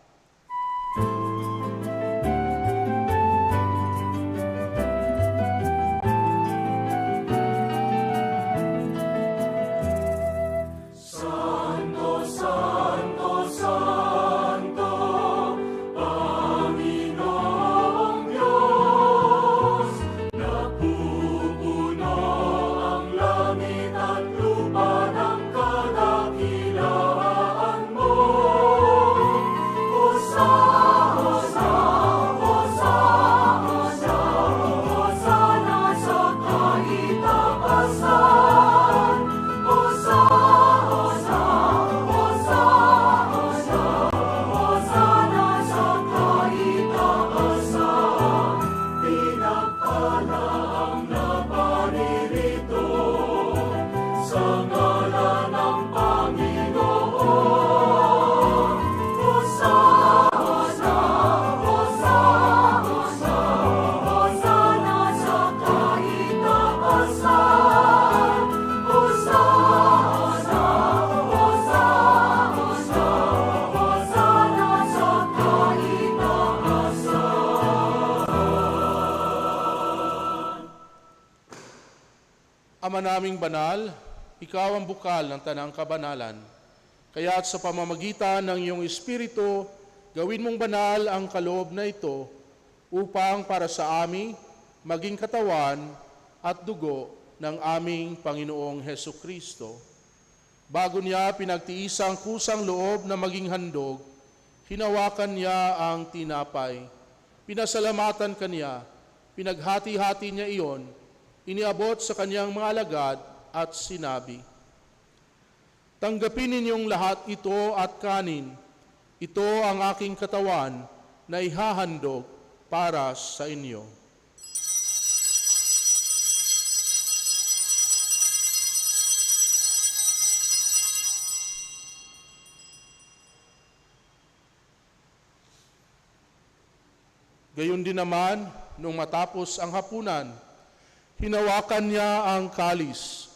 Ama naming banal, ikaw ang bukal ng tanang kabanalan. Kaya't sa pamamagitan ng iyong Espiritu, gawin mong banal ang kaloob na ito upang para sa amin maging katawan at dugo ng aming Panginoong Hesukristo. Bago niya pinagtiisang kusang loob na maging handog, hinawakan niya ang tinapay. Pinasalamatan kaniya, pinaghati-hati niya iyon, iniabot sa kanyang mga alagad at sinabi, "Tanggapin ninyong lahat ito at kanin. Ito ang aking katawan na ihahandog para sa inyo." Gayon din naman, nung matapos ang hapunan, hinawakan niya ang kalis.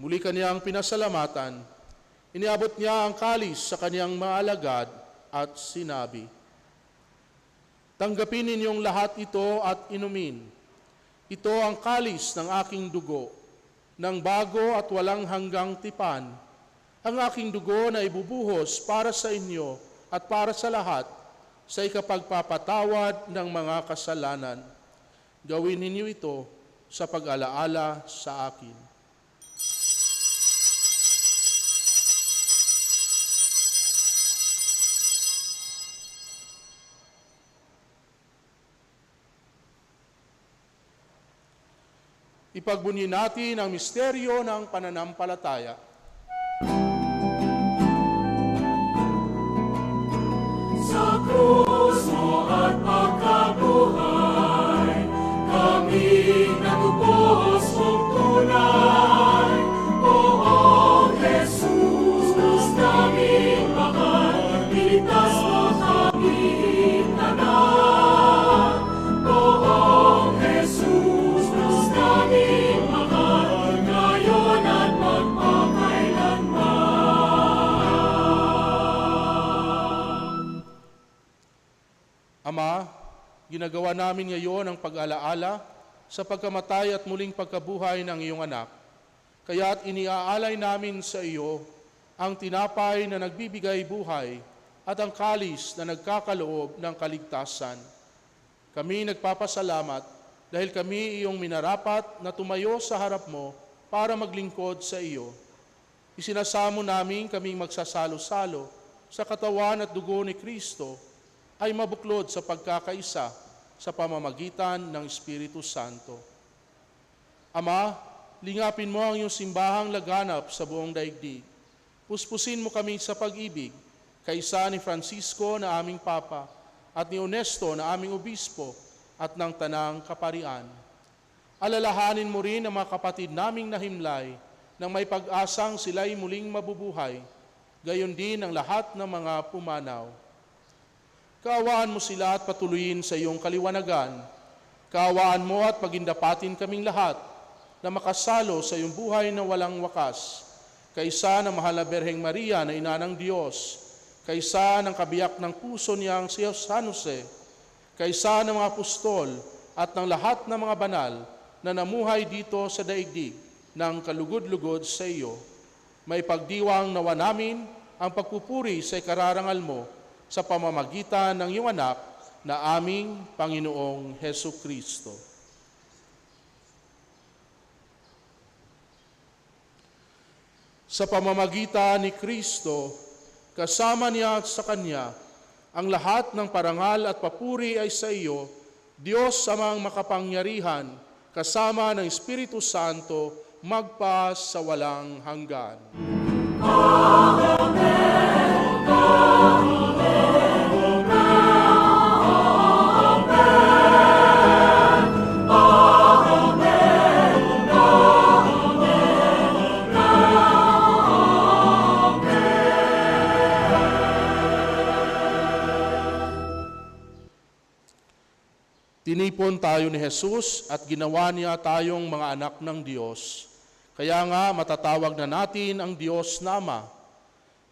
Muli kaniyang pinasalamatan. Iniabot niya ang kalis sa kaniyang mga alagad at sinabi, "Tanggapin ninyong lahat ito at inumin. Ito ang kalis ng aking dugo, ng bago at walang hanggang tipan. Ang aking dugo na ibubuhos para sa inyo at para sa lahat sa ikapagpapatawad ng mga kasalanan. Gawin ninyo ito sa pag-alaala sa akin." Ipagbunyi natin ang misteryo ng pananampalataya. Ama, ginagawa namin ngayon ang pag-alaala sa pagkamatay at muling pagkabuhay ng iyong anak. Kaya't iniaalay namin sa iyo ang tinapay na nagbibigay buhay at ang kalis na nagkakaloob ng kaligtasan. Kami nagpapasalamat dahil kami iyong minarapat na tumayo sa harap mo para maglingkod sa iyo. Isinasamo namin kaming magsasalo-salo sa katawan at dugo ni Kristo ay mabuklod sa pagkakaisa sa pamamagitan ng Espiritu Santo. Ama, lingapin mo ang iyong simbahang laganap sa buong daigdig. Puspusin mo kami sa pag-ibig, kaisa ni Francisco na aming Papa, at ni Onesto na aming Obispo, at ng Tanang Kaparian. Alalahanin mo rin ang mga kapatid naming nahimlay nang may pag-asang sila'y muling mabubuhay, gayon din ang lahat ng mga pumanaw. Kaawaan mo sila at patuloyin sa iyong kaliwanagan. Kaawaan mo at pagindapatin kaming lahat na makasalo sa iyong buhay na walang wakas, kaysa ng mahal na Berheng Maria na ina ng Diyos, kaysa ng kabiyak ng puso niyang si San Jose, kaysa ng mga apostol at ng lahat ng mga banal na namuhay dito sa daigdig ng kalugod-lugod sa iyo. May pagdiwang nawa namin ang pagpupuri sa ikararangal mo sa pamamagitan ng iyong anak na aming Panginoong Hesu Kristo. Sa pamamagitan ni Kristo, kasama niya at sa Kanya, ang lahat ng parangal at papuri ay sa iyo, Diyos amang makapangyarihan, kasama ng Espiritu Santo, magpa sa walang hanggan. Tinipon tayo ni Jesus at ginawa niya tayong mga anak ng Diyos. Kaya nga matatawag na natin ang Diyos na Ama.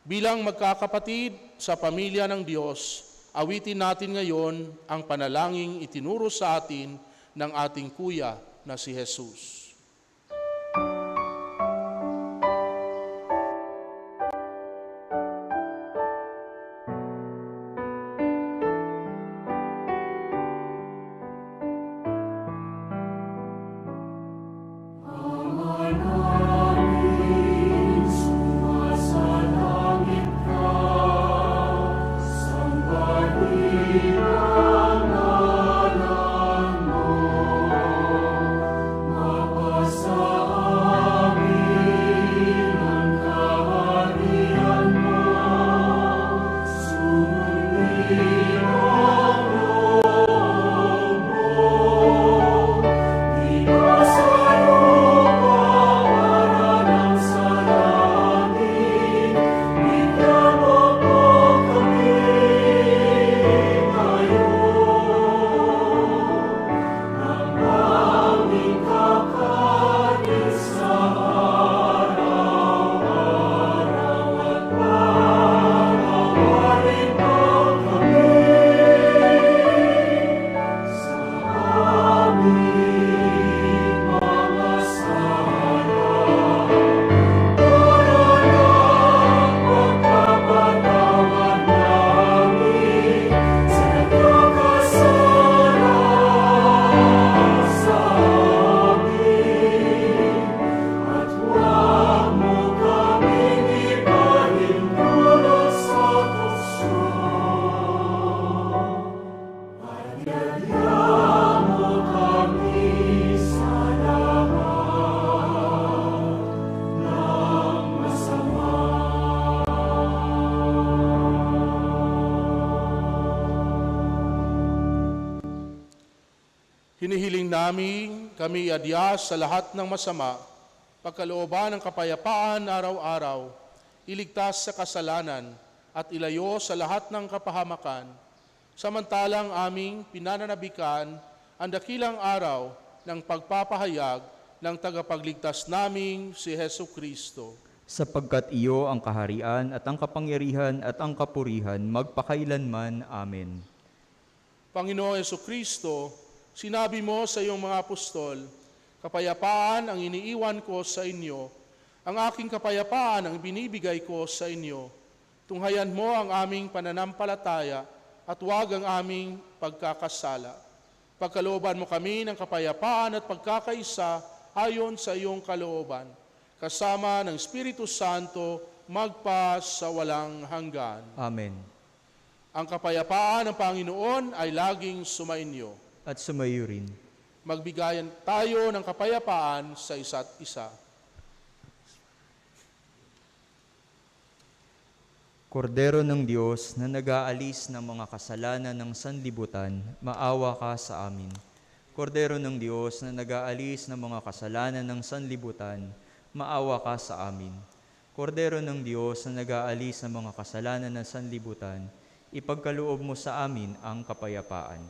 Bilang magkakapatid sa pamilya ng Diyos, awitin natin ngayon ang panalangin itinuro sa atin ng ating Kuya na si Jesus. Hinihiling namin kami adyas sa lahat ng masama, pagkalooban ng kapayapaan araw-araw, iligtas sa kasalanan at ilayo sa lahat ng kapahamakan, samantalang aming pinananabikan ang dakilang araw ng pagpapahayag ng tagapagligtas naming si Hesu Kristo. Sapagkat iyo ang kaharian at ang kapangyarihan at ang kapurihan magpakailanman. Amen. Panginoong Hesu Kristo, sinabi mo sa iyong mga apostol, kapayapaan ang iniiwan ko sa inyo, ang aking kapayapaan ang binibigay ko sa inyo. Tunghayan mo ang aming pananampalataya at huwag ang aming pagkakasala. Pagkalooban mo kami ng kapayapaan at pagkakaisa ayon sa iyong kalooban, kasama ng Espiritu Santo, magpa sa walang hanggan. Amen. Ang kapayapaan ng Panginoon ay laging sumainyo. At sumayo rin. Magbigayan tayo ng kapayapaan sa isa't isa. Kordero ng Diyos na nag-aalis ng mga kasalanan ng sanlibutan, maawa ka sa amin. Kordero ng Diyos na nag-aalis ng mga kasalanan ng sanlibutan, maawa ka sa amin. Kordero ng Diyos na nag-aalis ng mga kasalanan ng sanlibutan, ipagkaloob mo sa amin ang kapayapaan.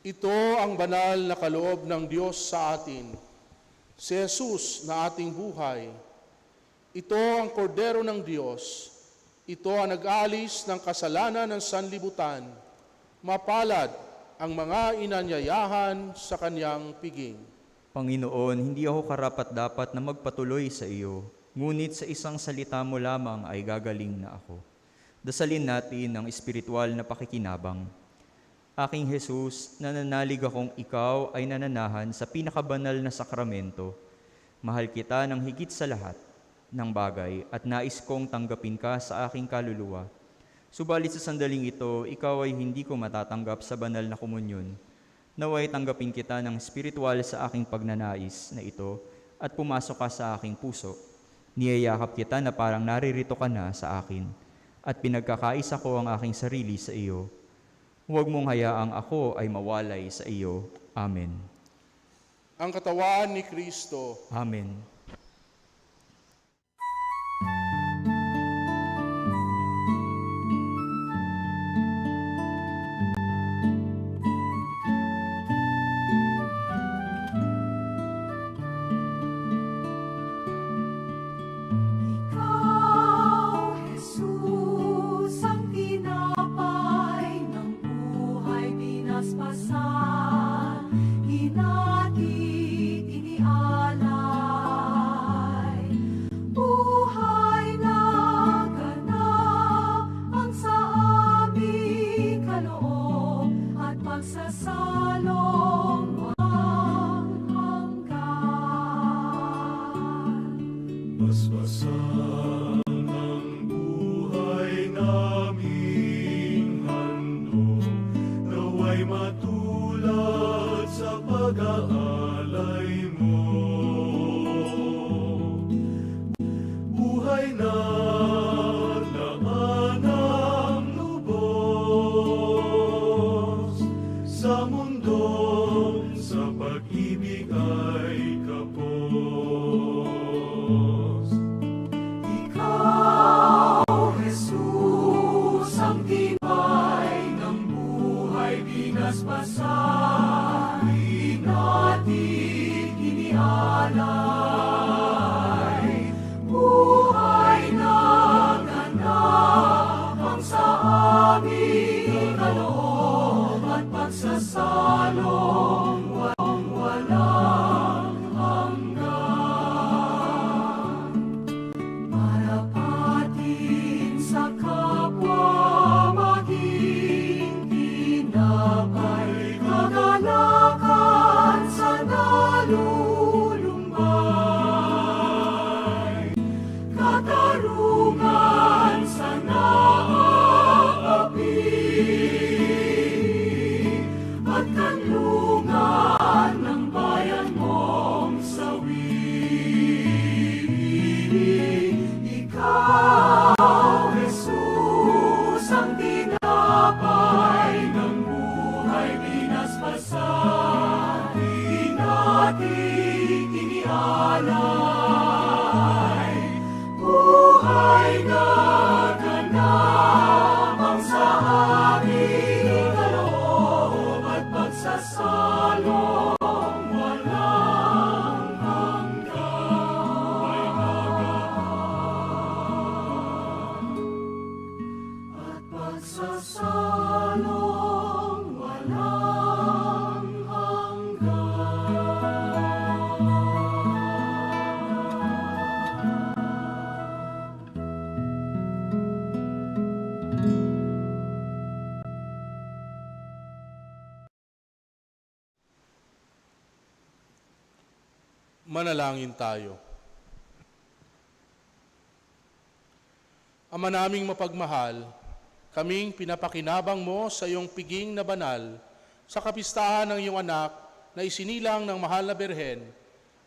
Ito ang banal na kaloob ng Diyos sa atin, si Jesus na ating buhay. Ito ang kordero ng Diyos. Ito ang nag-aalis ng kasalanan ng sanlibutan. Mapalad ang mga inanyayahan sa kanyang piging. Panginoon, hindi ako karapat-dapat na magpatuloy sa iyo, ngunit sa isang salita mo lamang ay gagaling na ako. Dasalin natin ang espiritual na pakikinabang. Aking Jesus, nananalig akong ikaw ay nananahan sa pinakabanal na sakramento. Mahal kita ng higit sa lahat ng bagay at nais kong tanggapin ka sa aking kaluluwa. Subalit sa sandaling ito, ikaw ay hindi ko matatanggap sa banal na komunyon. Naway tanggapin kita ng espiritual sa aking pagnanais na ito at pumasok ka sa aking puso. Niyayakap kita na parang naririto ka na sa akin at pinagkakaisa ko ang aking sarili sa iyo. Huwag mong hayaang ako ay mawalay sa iyo. Amen. Ang katawan ni Kristo. Amen. At Manalangin tayo. Ama naming mapagmahal, kaming pinapakinabang mo sa iyong piging na banal sa kapistahan ng iyong anak na isinilang ng mahal na Berhen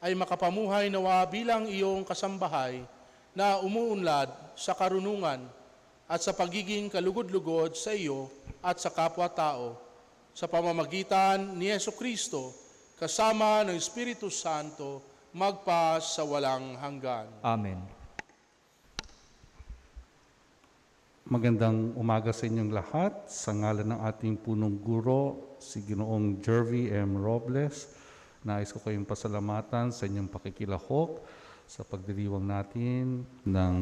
ay makapamuhay nawa bilang iyong kasambahay na umuunlad sa karunungan at sa pagiging kalugod-lugod sa iyo at sa kapwa-tao sa pamamagitan ni Jesucristo kasama ng Espiritu Santo magpa sa walang hanggan. Amen. Magandang umaga sa inyong lahat. Sa ngalan ng ating punong guro, si Ginoong Jervy M. Robles, nais ko kayong pasalamatan sa inyong pakikilahok sa pagdiriwang natin ng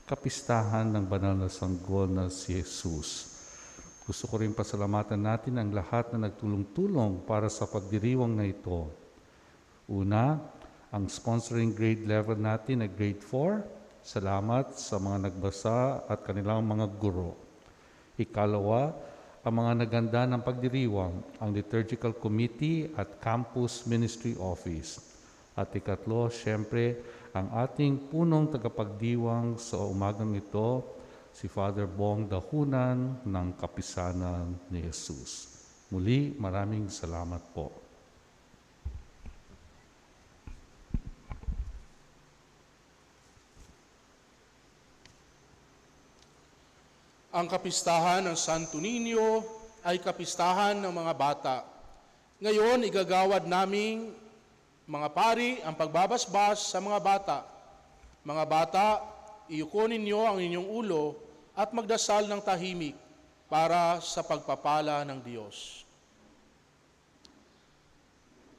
kapistahan ng banal na sanggol na si Jesus. Gusto ko rin pasalamatan natin ang lahat na nagtulong-tulong para sa pagdiriwang na ito. Una, ang sponsoring grade level natin na grade 4. Salamat sa mga nagbasa at kanilang mga guro. Ikalawa, ang mga naganda ng pagdiriwang, ang Liturgical Committee at Campus Ministry Office. At ikatlo, syempre, ang ating punong tagapagdiwang sa umagang ito, si Father Bong Dahunan ng Kapisanan ni Jesus. Muli, maraming salamat po. Ang kapistahan ng Santo Niño ay kapistahan ng mga bata. Ngayon, igagawad naming mga pari ang pagbabasbas sa mga bata. Mga bata, iyuko ninyo ang inyong ulo at magdasal ng tahimik para sa pagpapala ng Diyos.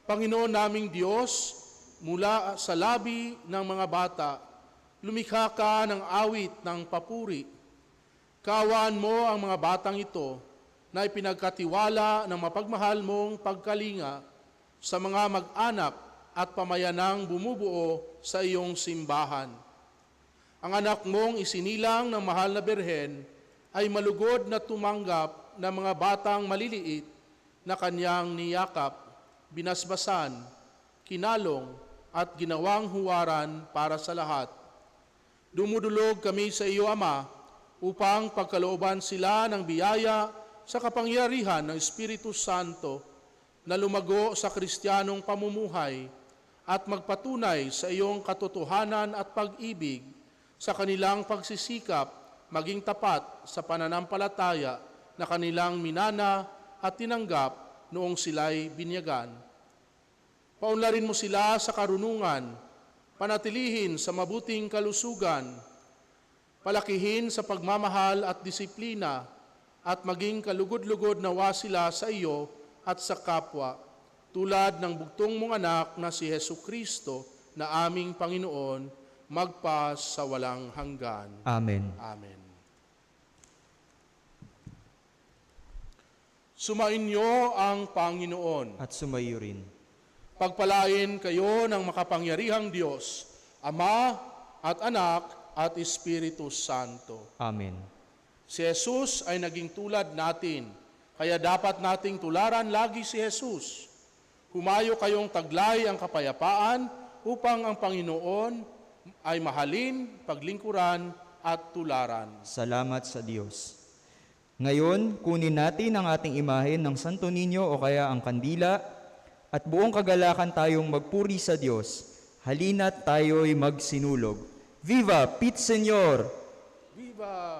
Panginoon naming Diyos, mula sa labi ng mga bata, lumikha ka ng awit ng papuri. Kaawaan mo ang mga batang ito na ipinagkatiwala ng mapagmahal mong pagkalinga sa mga mag-anak at pamayanang bumubuo sa iyong simbahan. Ang anak mong isinilang ng mahal na Berhen ay malugod na tumanggap ng mga batang maliliit na kanyang niyakap, binasbasan, kinalong at ginawang huwaran para sa lahat. Dumudulog kami sa iyo, Ama, upang pagkalooban sila ng biyaya sa kapangyarihan ng Espiritu Santo na lumago sa Kristiyanong pamumuhay at magpatunay sa iyong katotohanan at pag-ibig sa kanilang pagsisikap maging tapat sa pananampalataya na kanilang minana at tinanggap noong sila'y binyagan. Paunlarin mo sila sa karunungan, panatilihin sa mabuting kalusugan, palakihin sa pagmamahal at disiplina, at maging kalugod-lugod nawa sila sa iyo at sa kapwa, tulad ng bugtong mong anak na si Jesucristo na aming Panginoon, magpa sa walang hanggan. Amen. Amen. Sumainyo ang Panginoon. At sumayo rin. Pagpalain kayo ng makapangyarihang Diyos, Ama at Anak at Espiritu Santo. Amen. Si Jesus ay naging tulad natin, kaya dapat nating tularan lagi si Jesus. Humayo kayong taglay ang kapayapaan upang ang Panginoon ay mahalin, paglingkuran at tularan. Salamat sa Diyos. Ngayon, kunin natin ang ating imahen ng Santo Niño o kaya ang kandila at buong kagalakan tayong magpuri sa Diyos. Halina't tayo'y magsinulog. Viva Pit Señor! Viva!